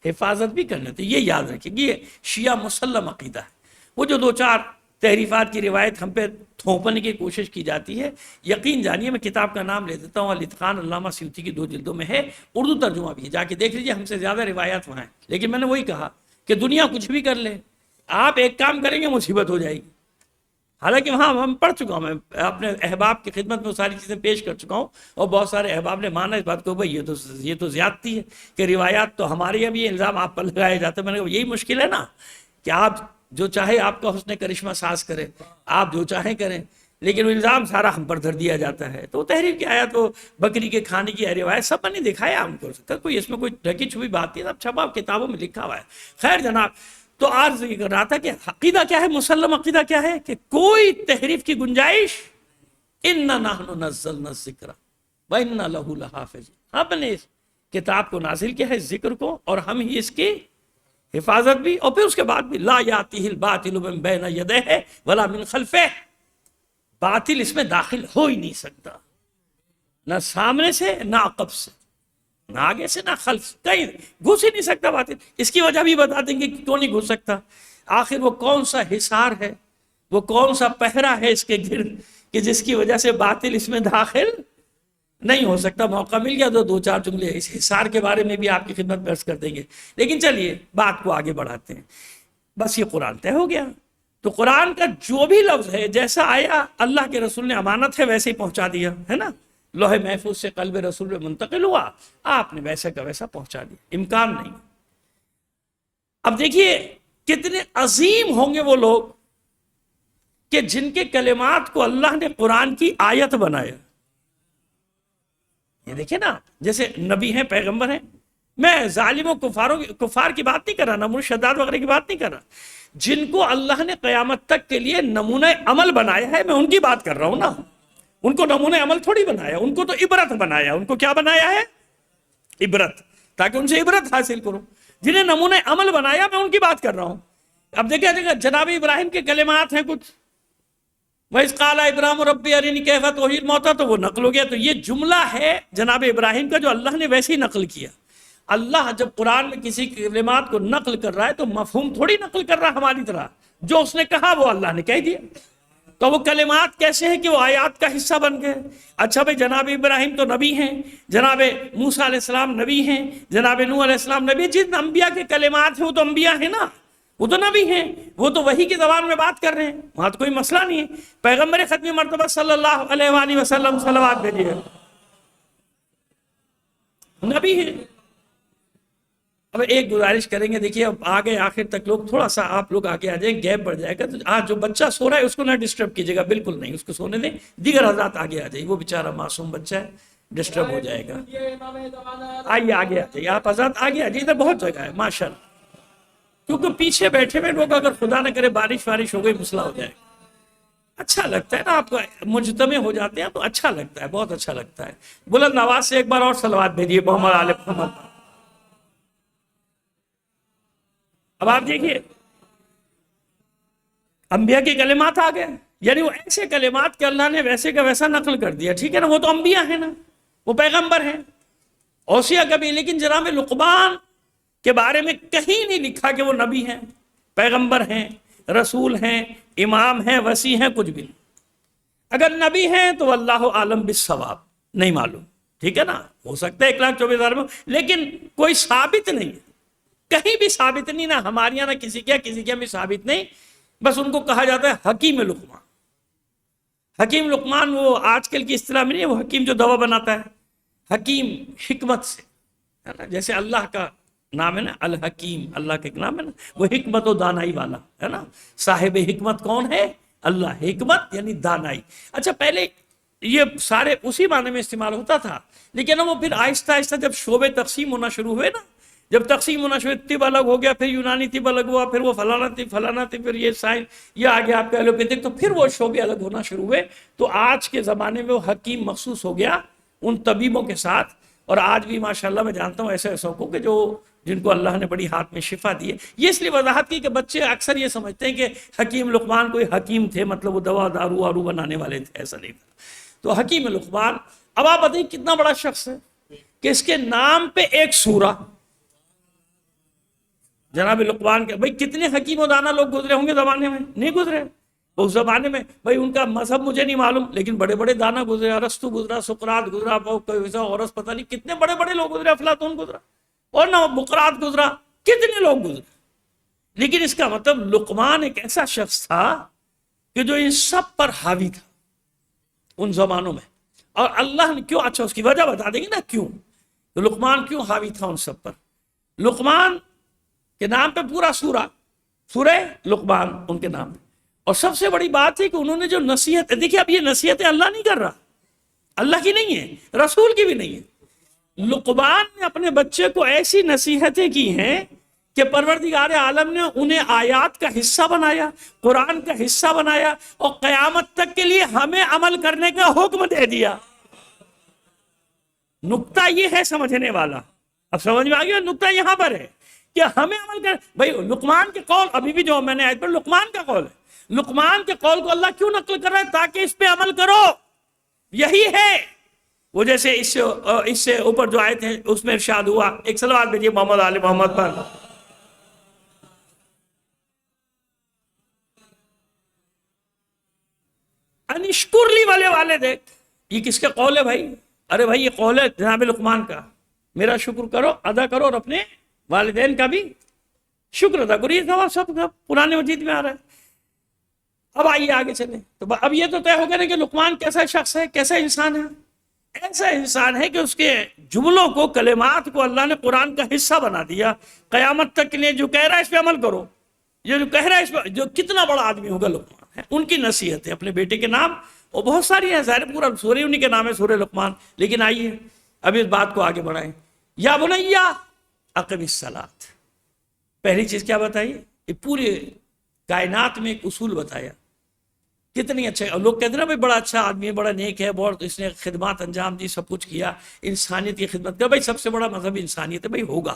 حفاظت بھی کرنا. تو یہ یاد رکھیں، یہ شیعہ مسلم عقیدہ ہے. وہ جو 2-4 تحریفات کی روایت ہم پہ تھوپنے کی کوشش کی جاتی ہے، یقین جانیے میں کتاب کا نام لے دیتا ہوں، الاتقان، علامہ سیوطی کی 2 جلدوں میں ہے، اردو ترجمہ بھی ہے، جا کے دیکھ لیجیے. ہم سے زیادہ روایات وہاں ہیں. لیکن میں نے وہی کہا کہ دنیا کچھ بھی کر لے، آپ ایک کام کریں گے مصیبت ہو جائے گی. حالانکہ وہاں ہم پڑھ چکا ہوں، میں اپنے احباب کی خدمت میں وہ ساری چیزیں پیش کر چکا ہوں، اور بہت سارے احباب نے مانا اس بات کو، بھائی یہ تو زیادتی ہے کہ روایات تو ہمارے اب یہ الزام آپ پر لگائے جاتے ہیں. میں نے کہا یہی مشکل ہے نا کہ آپ جو چاہے آپ کا حسن کرشمہ ساز کریں، آپ جو چاہیں کریں، لیکن وہ الزام سارا ہم پر دھر دیا جاتا ہے. تو تحریر کی آیا تو بکری کے کھانے کی روایت سب میں نے دکھایا ہم کو، کوئی اس میں کوئی ڈھکی چھپی بات نہیں، سب چھپا کتابوں میں لکھا ہوا ہے. خیر جناب، تو عرض یہ کر رہا تھا کہ عقیدہ کیا ہے، مسلم عقیدہ کیا ہے کہ کوئی تحریف کی گنجائش. اِنَّا نَحْنُ نَزَّلْنَا الذِّكْرَ وَإِنَّا لَهُ لَحَافِظُونَ. ہم نے اس کتاب کو نازل کیا ہے، ذکر کو، اور ہم ہی اس کی حفاظت بھی. اور پھر اس کے بعد بھی لا یاتیہ الباطل من بین یدیہ ولا من خلفہ. باطل اس میں داخل ہو ہی نہیں سکتا، نہ سامنے سے، نہ عقب سے، نہ آگے سے، نہ خلف سے، کہیں گھس ہی نہیں سکتا باطل. اس کی وجہ بھی بتا دیں گے کہ کیوں نہیں گھس سکتا. آخر وہ کون سا حصار ہے، وہ کون سا پہرا ہے اس کے گرد کہ جس کی وجہ سے باطل اس میں داخل نہیں ہو سکتا، موقع مل گیا تو 2-4 جملے اس حصار کے بارے میں بھی آپ کی خدمت میں عرض کر دیں گے، لیکن چلیے بات کو آگے بڑھاتے ہیں۔ بس یہ قرآن طے ہو گیا، تو قرآن کا جو بھی لفظ ہے جیسا آیا اللہ کے رسول نے امانت ہے ویسے ہی پہنچا دیا ہے نا، لوح محفوظ سے قلب رسول میں منتقل ہوا، آپ نے ویسا کا ویسا پہنچا دیا، امکان نہیں۔ اب دیکھیے کتنے عظیم ہوں گے وہ لوگ کہ جن کے کلمات کو اللہ نے قرآن کی آیت بنایا۔ یہ دیکھیں نا، جیسے نبی ہیں، پیغمبر ہیں، میں ظالموں کفار کی بات نہیں کر رہا، نمونہ شداد وغیرہ کی بات نہیں کر رہا، جن کو اللہ نے قیامت تک کے لیے نمونہ عمل بنایا ہے، میں ان کی بات کر رہا ہوں نا۔ ان کو نمونہ عمل تھوڑی بنایا، ان کو تو عبرت بنایا۔ ان کو کیا بنایا ہے؟ عبرت، تاکہ ان سے عبرت حاصل کرو۔ جنہیں نمونہ عمل بنایا میں ان کی بات کر رہا ہوں۔ اب دیکھیں جناب ابراہیم کے کلمات ہیں کچھ، وَإِذْ قَالَ إِبْرَاهِيمُ رَبِّ أَرِنِي كَيْفَ تُحْيِي الْمَوْتَىٰ، تو وہ نقل ہو گیا۔ تو یہ جملہ ہے جناب ابراہیم کا جو اللہ نے ویسے ہی نقل کیا۔ اللہ جب قرآن میں کسی کلمات کو نقل کر رہا ہے تو مفہوم تھوڑی نقل کر رہا ہے ہماری طرح، جو اس نے کہا وہ اللہ نے کہہ دیا۔ تو وہ کلمات کیسے ہیں کہ وہ آیات کا حصہ بن گئے؟ اچھا بھائی، جناب ابراہیم تو نبی ہیں، جناب موسیٰ علیہ السلام نبی ہیں، جناب نوح علیہ السلام نبی، جن انبیاء کے کلمات ہیں وہ تو انبیاء ہیں نا، وہ تو نبی ہیں، وہ تو وحی کی زبان میں بات کر رہے ہیں، وہاں تو کوئی مسئلہ نہیں ہے۔ پیغمبر ختمی مرتبہ صلی اللہ علیہ وآلہ وسلم صلوات بھیجیے، نبی ہیں۔ اب ایک گزارش کریں گے، دیکھیے اب آگے آخر تک لوگ تھوڑا سا آپ لوگ آگے آ جائیں، گیپ بڑھ جائے گا، تو آج جو بچہ سو رہا ہے اس کو نہ ڈسٹرب کیجیے گا، بالکل نہیں، اس کو سونے دیں، دیگر حضرات آگے آ جائیے، وہ بیچارہ معصوم بچہ ہے، ڈسٹرب ہو جائے گا۔ آئیے آگے آ جائیے، آپ حضرات آگے آ جائیے، ادھر بہت جگہ ہے ماشاءاللہ، کیونکہ پیچھے بیٹھے ہوئے لوگ اگر خدا نہ کرے بارش ہو گئی مسئلہ ہو جائے گا۔ اچھا لگتا ہے نا، آپ کو مجتمع ہو جاتے ہیں تو اچھا لگتا ہے، بہت اچھا لگتا ہے۔ بلند آواز سے ایک بار اور صلوات بھیجیے محمد آل محمد۔ اب آپ دیکھیے انبیاء کے کلمات آ گئے، یعنی وہ ایسے کلمات کہ اللہ نے ویسے کا ویسا نقل کر دیا، ٹھیک ہے نا، وہ تو انبیاء ہیں نا، وہ پیغمبر ہیں۔ اوصیہ کبھی، لیکن جناب لقمان کے بارے میں کہیں نہیں لکھا کہ وہ نبی ہیں، پیغمبر ہیں، رسول ہیں، امام ہیں، وصی ہیں، کچھ بھی نہیں۔ اگر نبی ہیں تو اللہ عالم بالصواب، نہیں معلوم، ٹھیک ہے نا، ہو سکتا ہے 1,24,000 میں، لیکن کوئی ثابت نہیں ہے، کہیں بھی ثابت نہیں، نہ ہمارے یہاں نہ کسی کے بھی ثابت نہیں۔ بس ان کو کہا جاتا ہے حکیم لقمان۔ حکیم لقمان وہ آج کل کی اصطلاح میں نہیں، وہ حکیم جو دوا بناتا ہے، حکیم حکمت سے، ہے نا، جیسے اللہ کا نام ہے نا الحکیم، اللہ کا ایک نام ہے نا، وہ حکمت و دانائی والا ہے نا، صاحب حکمت کون ہے؟ اللہ، حکمت یعنی دانائی۔ اچھا پہلے یہ سارے اسی معنی میں استعمال ہوتا تھا، لیکن وہ پھر آہستہ آہستہ جب شعبے تقسیم ہونا شروع ہوئے نا، جب تقسیم ہونا شروع، طب الگ ہو گیا، پھر یونانی طب الگ ہوا، پھر وہ فلانا طب، پھر یہ سائنس، یہ آگے آپ کا ایلوپیتھک، تو پھر وہ شعبے الگ ہونا شروع ہوئے، تو آج کے زمانے میں وہ حکیم مخصوص ہو گیا ان طبیبوں کے ساتھ۔ اور آج بھی ماشاءاللہ میں جانتا ہوں ایسے کو کہ جو جن کو اللہ نے بڑی ہاتھ میں شفا دی ہے۔ یہ اس لیے وضاحت کی کہ بچے اکثر یہ سمجھتے ہیں کہ حکیم لقمان کوئی حکیم تھے، مطلب وہ دوا دارو وارو بنانے والے تھے، ایسا نہیں تھا۔ تو حکیم لقمان، اب آپ بتائیں کتنا بڑا شخص ہے کہ اس کے نام پہ ایک سورہ جناب لقمان کے۔ بھائی کتنے حکیم و دانا لوگ گزرے ہوں گے زمانے میں، نہیں گزرے اس زمانے میں، بھائی ان کا مذہب مجھے نہیں معلوم، لیکن بڑے بڑے دانا گزرے، ارسطو گزرا، سقراط گزرا، اورس پتہ نہیں کتنے بڑے بڑے لوگ گزرے، افلاطون گزرا، اور نہ بقراط گزرا، کتنے لوگ گزرے۔ لیکن اس کا مطلب لقمان ایک ایسا شخص تھا کہ جو ان سب پر حاوی تھا ان زمانوں میں، اور اللہ نے کیوں، اچھا اس کی وجہ بتا دیں گے نا کیوں، تو لقمان کیوں حاوی تھا ان سب پر۔ لقمان کے نام پہ پورا سورہ لقمان ان کے نام پہ، اور سب سے بڑی بات ہے کہ انہوں نے جو نصیحت، دیکھیں اب یہ نصیحتیں اللہ نہیں کر رہا، اللہ کی نہیں ہے، رسول کی بھی نہیں ہے، لقمان نے اپنے بچے کو ایسی نصیحتیں کی ہیں کہ پروردگار عالم نے انہیں آیات کا حصہ بنایا، قرآن کا حصہ بنایا، اور قیامت تک کے لیے ہمیں عمل کرنے کا حکم دے دیا۔ نقطہ یہ ہے سمجھنے والا، اب سمجھ میں آ گیا، نقطہ یہاں پر ہے کہ ہمیں عمل کر، بھائی لقمان کے قول، ابھی بھی جو میں نے آیت پر لقمان کا قول ہے، لقمان کے قول کو اللہ کیوں نقل کر رہا ہے؟ تاکہ اس پہ عمل کرو، یہی ہے وہ۔ جیسے اس سے اوپر جو آیت ہے اس میں ارشاد ہوا، ایک صلوات بھیجیے محمد آل محمد پر۔ انشکر لی والے دیکھ، یہ کس کے قول ہے بھائی؟ ارے بھائی یہ قول ہے جناب لقمان کا، میرا شکر کرو، ادا کرو، اور اپنے والدین کا بھی شکر ادا کرو. یہ سب قرآن مجید میں آ رہا ہے. اب آئیے آگے چلیں. تو اب یہ تو طے ہو گیا نا کہ لقمان کیسا شخص ہے، کیسا انسان ہے. ایسا انسان ہے کہ اس کے جملوں کو، کلمات کو اللہ نے قرآن کا حصہ بنا دیا. قیامت تک کے لیے جو کہہ رہا ہے اس پہ عمل کرو. یہ جو کہہ رہا ہے اس پہ، جو کتنا بڑا آدمی ہوگا لقمان ہے، ان کی نصیحت ہے اپنے بیٹے کے نام، اور بہت ساری ہیں، ظاہر پورا سورہ انہی کے نام ہے، سورہ لقمان. لیکن آئیے اب اس بات کو آگے بڑھائیں. یا بنیا اقم الصلاۃ. پہلی چیز کیا بتائی؟ یہ پورے کائنات میں ایک اصول بتایا. کتنی اچھا. لوگ کہتے ہیں نا بھائی بڑا اچھا آدمی ہے، بڑا نیک ہے، بہت اس نے خدمات انجام دی، سب کچھ کیا، انسانیت کی خدمت کر. بھائی سب سے بڑا مذہب انسانیت ہے. بھائی ہوگا،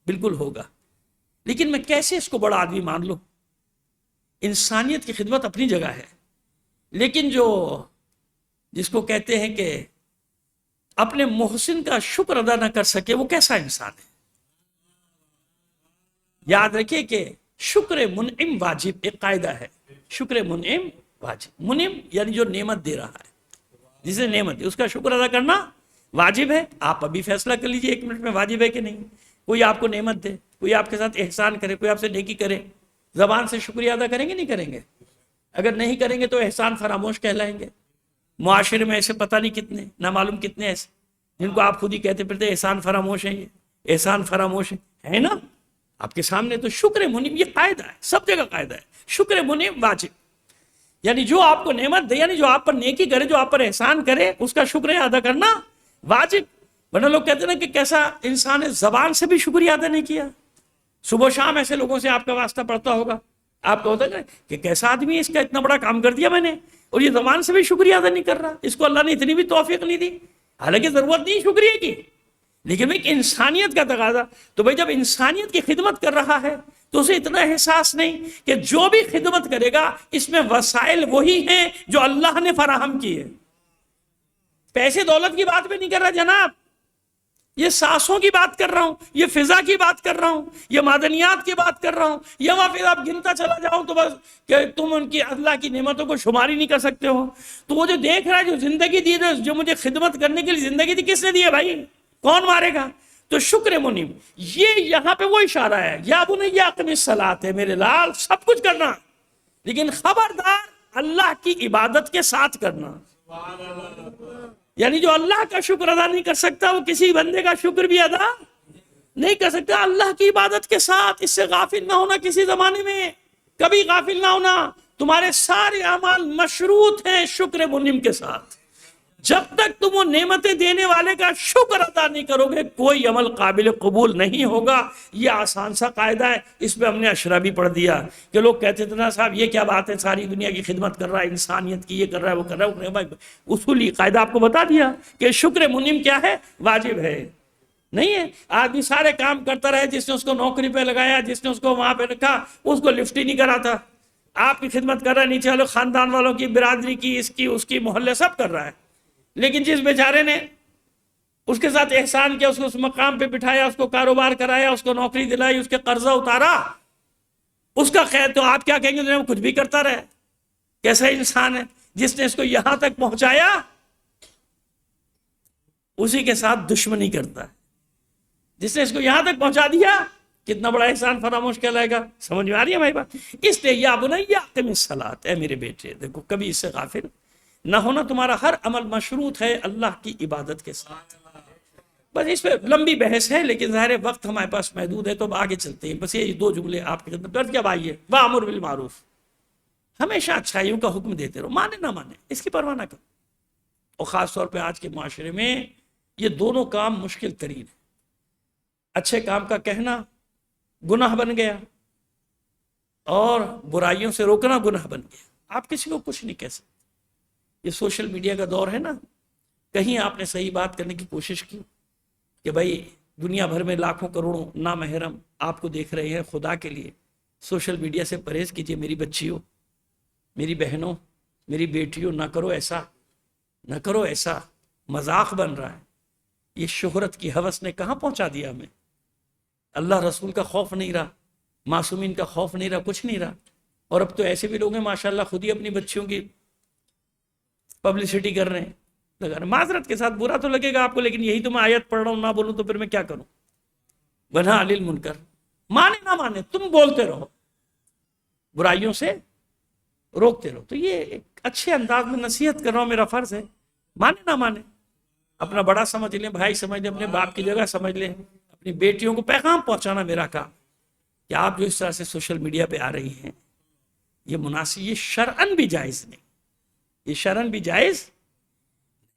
بالکل ہوگا، لیکن میں کیسے اس کو بڑا آدمی مان لوں؟ انسانیت کی خدمت اپنی جگہ ہے، لیکن جس کو کہتے ہیں کہ اپنے محسن کا شکر ادا نہ کر سکے، وہ کیسا انسان ہے؟ یاد رکھیے کہ شکر منعم واجب ایک قاعدہ ہے. شکر منعم واجب. منعم یعنی جو نعمت دے رہا ہے، جسے نعمت دی، اس کا شکر ادا کرنا واجب ہے. آپ ابھی فیصلہ کر لیجئے 1 منٹ میں واجب ہے کہ نہیں. کوئی آپ کو نعمت دے، کوئی آپ کے ساتھ احسان کرے، کوئی آپ سے نیکی کرے، زبان سے شکریہ ادا کریں گے نہیں کریں گے؟ اگر نہیں کریں گے تو احسان فراموش کہلائیں گے. معاشرے میں ایسے پتہ نہیں کتنے، نہ معلوم کتنے ایسے جن کو آپ خود ہی کہتے پھرتے احسان فراموش ہے، یہ احسان فراموش ہے نا آپ کے سامنے. تو شکر منعم یہ قاعدہ ہے، سب جگہ قاعدہ ہے. شکر منعم واجب، یعنی جو آپ کو نعمت دے، یعنی جو آپ پر نیکی کرے، جو آپ پر احسان کرے، اس کا شکریہ ادا کرنا واجب. ورنہ لوگ کہتے ہیں نا کہ کیسا انسان ہے، زبان سے بھی شکریہ ادا نہیں کیا. صبح و شام ایسے لوگوں سے آپ کا واسطہ پڑتا ہوگا، آپ کو ہوتا ہے کہ کیسا آدمی ہے، اس کا اتنا بڑا کام کر دیا میں نے، اور یہ زبان سے بھی شکریہ ادا نہیں کر رہا. اس کو اللہ نے اتنی بھی توفیق نہیں دی، حالانکہ ضرورت نہیں شکریہ کی، لیکن ایک انسانیت کا تقاضا. تو بھائی جب انسانیت کی خدمت کر رہا ہے تو اسے اتنا احساس نہیں کہ جو بھی خدمت کرے گا اس میں وسائل وہی ہیں جو اللہ نے فراہم کیے. پیسے دولت کی بات بھی نہیں کر رہا جناب، یہ سانسوں کی بات کر رہا ہوں، یہ فضا کی بات کر رہا ہوں، یہ معدنیات کی بات کر رہا ہوں. یہ وہاں پھر آپ گنتا چلا جاؤ تو بس کہ تم ان کی اللہ کی نعمتوں کو شمار ہی نہیں کر سکتے ہو. تو وہ جو دیکھ رہا ہے، جو زندگی دی، جو مجھے خدمت کرنے کے لیے زندگی دی، کس نے دی ہے بھائی؟ کون مارے گا؟ تو شکر منعم یہ یہاں پہ وہ اشارہ ہے. یا بنیا اقم الصلاۃ ہے، میرے لال سب کچھ کرنا، لیکن خبردار اللہ کی عبادت کے ساتھ کرنا. یعنی جو اللہ کا شکر ادا نہیں کر سکتا، وہ کسی بندے کا شکر بھی ادا نہیں کر سکتا. اللہ کی عبادت کے ساتھ، اس سے غافل نہ ہونا کسی زمانے میں، کبھی غافل نہ ہونا. تمہارے سارے اعمال مشروط ہیں شکر منعم کے ساتھ. جب تک تم وہ نعمتیں دینے والے کا شکر ادا نہیں کرو گے، کوئی عمل قابل قبول نہیں ہوگا. یہ آسان سا قاعدہ ہے، اس پہ ہم نے اشرا بھی پڑھ دیا کہ لوگ کہتے تھے نا صاحب یہ کیا بات ہے، ساری دنیا کی خدمت کر رہا ہے، انسانیت کی یہ کر رہا ہے، وہ کر رہا ہے. بھائی اصولی قاعدہ آپ کو بتا دیا کہ شکر منعم کیا ہے، واجب ہے. نہیں ہے آدمی سارے کام کرتا رہے، جس نے اس کو نوکری پہ لگایا، جس نے اس کو وہاں پہ رکھا، اس کو لفٹ ہی نہیں کراتا. آپ کی خدمت کر رہا ہے، نیچے والے خاندان والوں کی، برادری کی، اس کی، اس کی، محلے سب کر رہا ہے. لیکن جس بیچارے نے اس کے ساتھ احسان کیا، اس کو اس مقام پہ بٹھایا، اس کو کاروبار کرایا، اس کو نوکری دلائی، اس کے قرضہ اتارا، اس کا خیر، تو آپ کیا کہیں گے؟ کچھ بھی کرتا رہے. کیسا انسان ہے جس نے اس کو یہاں تک پہنچایا، اسی کے ساتھ دشمنی کرتا ہے. جس نے اس کو یہاں تک پہنچا دیا، کتنا بڑا احسان فراموش کہلائے گا. سمجھ میں آ رہی ہے بھائی بات؟ اس لیے یا بنیا اقم الصلاۃ، اے میرے بیٹے دیکھو، کبھی اس سے غافل نہ ہونا. تمہارا ہر عمل مشروط ہے اللہ کی عبادت کے ساتھ. بس اس پہ لمبی بحث ہے، لیکن ظاہر وقت ہمارے پاس محدود ہے، تو اب آگے چلتے ہیں. بس یہ 2 جملے آپ کی خدمت. کیا بھائی وَأْمُرْ بِالْمَعْرُوفِ، ہمیشہ اچھائیوں کا حکم دیتے رہو، مانے نہ مانے اس کی پرواہ نہ کرو. اور خاص طور پہ آج کے معاشرے میں یہ دونوں کام مشکل ترین ہے. اچھے کام کا کہنا گناہ بن گیا، اور برائیوں سے روکنا گناہ بن گیا. آپ کسی کو کچھ نہیں کہہ سکتے. یہ سوشل میڈیا کا دور ہے نا، کہیں آپ نے صحیح بات کرنے کی کوشش کی کہ بھائی دنیا بھر میں لاکھوں کروڑوں نامحرم آپ کو دیکھ رہے ہیں، خدا کے لیے سوشل میڈیا سے پرہیز کیجئے. میری بچیوں، میری بہنوں، میری بیٹیوں، نہ کرو ایسا، نہ کرو ایسا. مذاق بن رہا ہے. یہ شہرت کی ہوس نے کہاں پہنچا دیا ہمیں. اللہ رسول کا خوف نہیں رہا، معصومین کا خوف نہیں رہا، کچھ نہیں رہا. اور اب تو ایسے بھی لوگ ہیں ماشاءاللہ خود ہی اپنی بچیوں کی پبلسٹی کر رہے ہیں. لگانا. معذرت کے ساتھ برا تو لگے گا آپ کو، لیکن یہی تو میں آیت پڑھ رہا ہوں، نہ بولوں تو پھر میں کیا کروں. ونہا عن المنکر، مانے نہ مانے تم بولتے رہو، برائیوں سے روکتے رہو. تو یہ ایک اچھے انداز میں نصیحت کر رہا ہوں، میرا فرض ہے. مانے نہ مانے اپنا بڑا سمجھ لیں، بھائی سمجھ لیں، اپنے باپ کی جگہ سمجھ لیں. اپنی بیٹیوں کو پیغام پہنچانا میرا کام کہ آپ جو اس طرح سے سوشل میڈیا پہ آ رہی ہیں یہ مناسب، یہ شرعن بھی جائز نہیں، یہ شرعن بھی جائز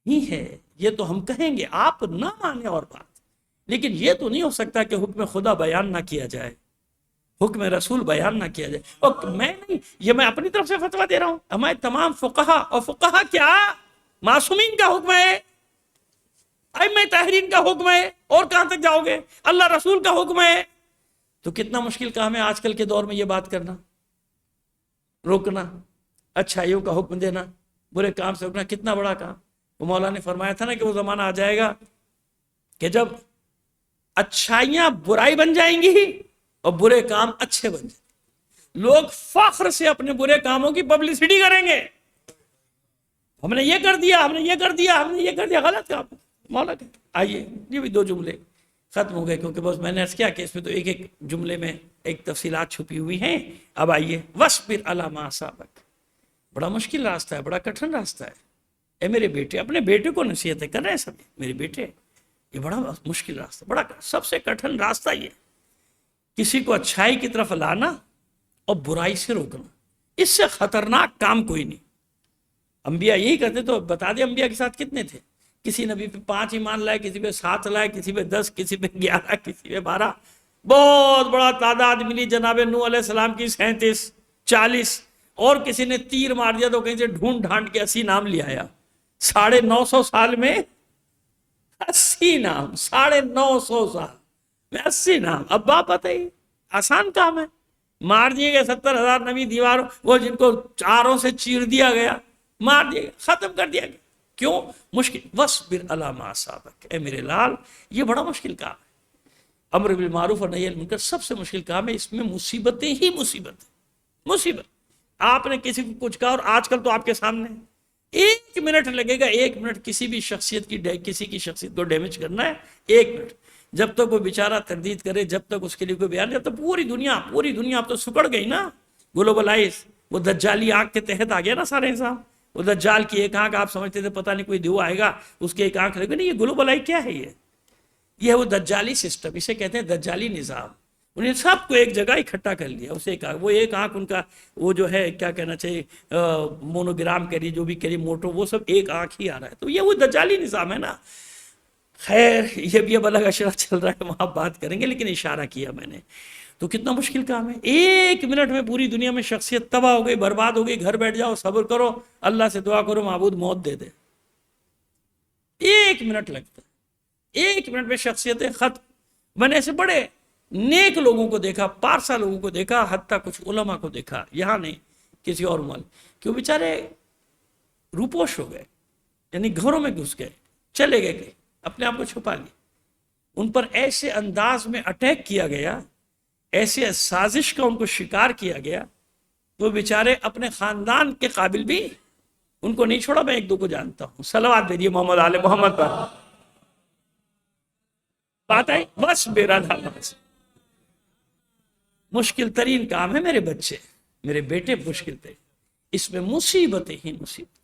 نہیں ہے. یہ تو ہم کہیں گے، آپ نہ مانیں اور بات، لیکن یہ تو نہیں ہو سکتا کہ حکم خدا بیان نہ کیا جائے، حکم رسول بیان نہ کیا جائے. اور میں نہیں، یہ میں اپنی طرف سے فتویٰ دے رہا ہوں، ہمارے تمام فقہا، اور فقہا کیا معصومین کا حکم ہے، ائمہ طاہرین کا حکم ہے، اور کہاں تک جاؤ گے، اللہ رسول کا حکم ہے. تو کتنا مشکل کام ہے آج کل کے دور میں یہ بات کرنا، روکنا، اچھائیوں کا حکم دینا، برے کام سے روکنا، کتنا بڑا کام. وہ مولا نے فرمایا تھا نا کہ وہ زمانہ آ جائے گا کہ جب اچھائیاں برائی بن جائیں گی اور برے کام اچھے بن جائیں گے. لوگ فخر سے اپنے برے کاموں کی پبلسٹی کریں گے، ہم نے یہ کر دیا، ہم نے یہ کر دیا، ہم نے یہ کر دیا. غلط کام. مولا کہ آئیے یہ بھی 2 جملے ختم ہو گئے، کیونکہ بس میں نے عرض کیا کہ اس میں تو ایک ایک جملے میں ایک تفصیلات چھپی ہوئی ہیں. اب آئیے، وَاصْبِرْ عَلَىٰ مَا أَصَابَكَ. بڑا مشکل راستہ ہے، بڑا کٹھن راستہ ہے. اے میرے بیٹے، اپنے بیٹے کو نصیحتیں کر رہے ہیں سب، میرے بیٹے یہ بڑا مشکل راستہ، بڑا سب سے کٹھن راستہ یہ کسی کو اچھائی کی طرف لانا اور برائی سے روکنا. اس سے خطرناک کام کوئی نہیں. انبیاء یہی کرتے. تو بتا دیں انبیاء کے ساتھ کتنے تھے. کسی نبی پہ 5 ایمان لائے، کسی پہ 7 لائے، کسی پہ 10، کسی پہ 11، کسی پہ 12. بہت بڑا تعداد ملی جناب نوح علیہ السلام کی 37، 40. اور کسی نے تیر مار دیا تو کہیں سے ڈھونڈ ڈھانڈ کے 80 نام لے آیا. 950 سال میں 80 نام، 950 سال میں 80 نام. اب باپ بتائیے، آسان کام ہے. مار دیے گئے 70,000 نبی، دیواروں وہ جن کو چاروں سے چیر دیا گیا، مار دیا گیا، ختم کر دیا گیا. کیوں؟ مشکل. وَاصْبِرْ عَلَىٰ مَا أَصَابَكَ. اے میرے لال، یہ بڑا مشکل کام ہے. امر بالمعروف اور نہی عن المنکر سب سے مشکل کام ہے. اس میں مصیبتیں ہی مصیبت. آپ نے کسی کو کچھ کہا، اور آج کل تو آپ کے سامنے 1 منٹ لگے گا، 1 منٹ کسی بھی شخصیت کی، کسی کی شخصیت کو ڈیمیج کرنا ہے. 1 منٹ. جب تک وہ بیچارہ تردید کرے، جب تک اس کے لیے کوئی بیان، جب تک پوری دنیا اب تو سکڑ گئی نا، گلوبلائز. وہ دجالی آنکھ کے تحت آ گیا نا سارے انسان. وہ دجال کی ایک آنکھ آپ سمجھتے تھے پتہ نہیں کوئی دیو آئے گا اس کی ایک آنکھ لگے. نہیں، یہ گلوبلائز کیا ہے؟ یہ ہے وہ دجالی سسٹم، اسے کہتے ہیں دجالی نظام. انہیں سب کو ایک جگہ اکٹھا کر لیا. اسے وہ ایک آنکھ ان کا وہ جو ہے کیا کہنا چاہیے، مونوگرام کری، جو بھی کری، موٹو، وہ سب ایک آنکھ ہی آ رہا ہے. تو یہ وہ دجالی نظام ہے نا. خیر، یہ بھی اب الگ اشرا چل رہا ہے، وہاں بات کریں گے، لیکن اشارہ کیا میں نے. تو کتنا مشکل کام ہے. 1 منٹ میں پوری دنیا میں شخصیت تباہ ہو گئی، برباد ہو گئی. گھر بیٹھ جاؤ، صبر کرو، اللہ سے دعا کرو معبود موت دے دے. 1 منٹ لگتا ہے، 1 منٹ میں شخصیتیں ختم. میں نے ایسے بڑے نیک لوگوں کو دیکھا، پارسا لوگوں کو دیکھا، حتیٰ کچھ علماء کو دیکھا، یہاں نہیں کسی اور ملک، کہ وہ بیچارے روپوش ہو گئے، یعنی گھروں میں گھس گئے، چلے گئے کہیں، اپنے آپ کو چھپا لیے. ان پر ایسے انداز میں اٹیک کیا گیا، ایسے سازش کا ان کو شکار کیا گیا، وہ بیچارے اپنے خاندان کے قابل بھی ان کو نہیں چھوڑا. میں 1-2 کو جانتا ہوں. صلوات بھیجیے محمد آل محمد پر. بات ہے بس میرا نام. مشکل ترین کام ہے میرے بچے، میرے بیٹے، مشکل ترین. اس میں مصیبتیں ہی مصیبت.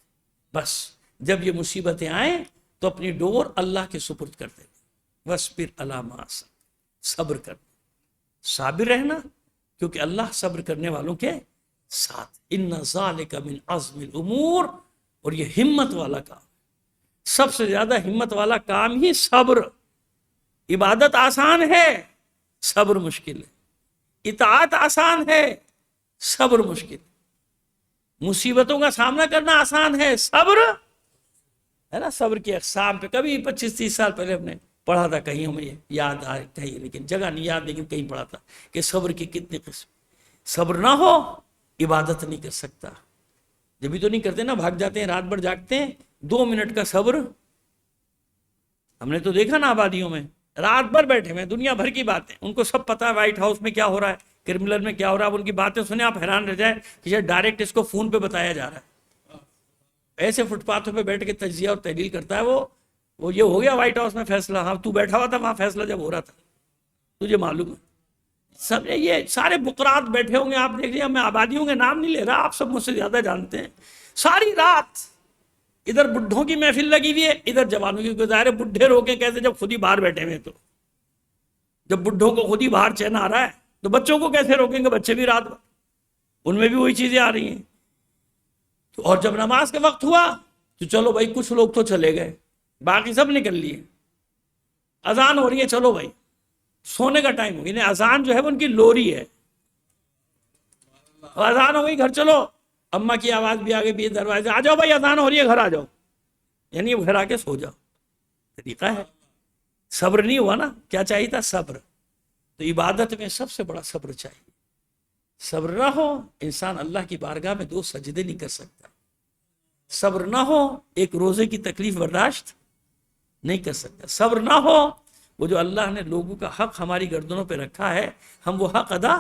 بس جب یہ مصیبتیں آئیں تو اپنی ڈور اللہ کے سپرد کر دیں. وَاصْبِرْ عَلَىٰ مَا أَصَابَكَ. صبر کرنا، صابر رہنا، کیونکہ اللہ صبر کرنے والوں کے ساتھ. اِنَّ ذَلِكَ مِنْ عَزْمِ الْأُمُورِ. اور یہ ہمت والا کام، سب سے زیادہ ہمت والا کام ہی صبر. عبادت آسان ہے، صبر مشکل ہے. اطاعت آسان ہے، صبر مشکل. مصیبتوں کا سامنا کرنا آسان ہے، صبر ہے نا. صبر کی اقسام پہ کبھی 25-30 سال پہلے ہم نے پڑھا تھا، کہیں ہمیں یاد آئے کہیں، لیکن جگہ نہیں یاد، لیکن کہیں پڑھا تھا کہ صبر کی کتنی قسم. صبر نہ ہو عبادت نہیں کر سکتا. جبھی تو نہیں کرتے نا، بھاگ جاتے ہیں، رات بھر جاگتے ہیں. 2 منٹ کا صبر ہم نے تو دیکھا نا آبادیوں میں، رات بھر بیٹھے ہوئے، دنیا بھر کی باتیں ان کو سب پتا ہے. وائٹ ہاؤس میں کیا ہو رہا ہے، کرملر میں کیا ہو رہا ہے. اب ان کی باتیں سنیں آپ حیران رہ جائیں کہ شاید ڈائریکٹ اس کو فون پہ بتایا جا رہا ہے. ایسے فٹ پاتھوں پہ بیٹھ کے تجزیہ اور تحلیل کرتا ہے وہ یہ ہو گیا وائٹ ہاؤس میں فیصلہ. ہاں تو بیٹھا ہوا تھا وہاں فیصلہ جب ہو رہا تھا, تجھے معلوم ہے. سمجھے یہ سارے بکرات بیٹھے ہوں گے, آپ دیکھ لیجیے, میں آبادیوں کے نام نہیں لے رہا, آپ سب مجھ سے زیادہ جانتے ہیں. ساری رات ادھر بڈھوں کی محفل لگی ہوئی ہے, ادھر جوانوں کی گزارے. بڈھے روکے کیسے جب خود ہی باہر بیٹھے ہوئے, تو جب بڈھوں کو خود ہی باہر چین آ رہا ہے تو بچوں کو کیسے روکیں گے؟ بچے بھی رات بھر ان میں بھی وہی چیزیں آ رہی ہیں. اور جب نماز کا وقت ہوا تو چلو بھائی کچھ لوگ تو چلے گئے, باقی سب نکل لیے. اذان ہو رہی ہے, چلو بھائی سونے کا ٹائم ہو گیا. اذان جو ہے وہ ان کی لوری ہے. اذان ہو گئی, گھر چلو. اماں کی آواز بھی آگے بھی دروازے, آ جاؤ بھائی اذان ہو رہی ہے, گھر آ جاؤ. یعنی وہ گھر آ کے سو جاؤ. طریقہ ہے. صبر نہیں ہوا نا. کیا چاہیے تھا؟ صبر. تو عبادت میں سب سے بڑا صبر چاہیے. صبر نہ ہو انسان اللہ کی بارگاہ میں 2 سجدے نہیں کر سکتا. صبر نہ ہو ایک روزے کی تکلیف برداشت نہیں کر سکتا. صبر نہ ہو وہ جو اللہ نے لوگوں کا حق ہماری گردنوں پہ رکھا ہے, ہم وہ حق ادا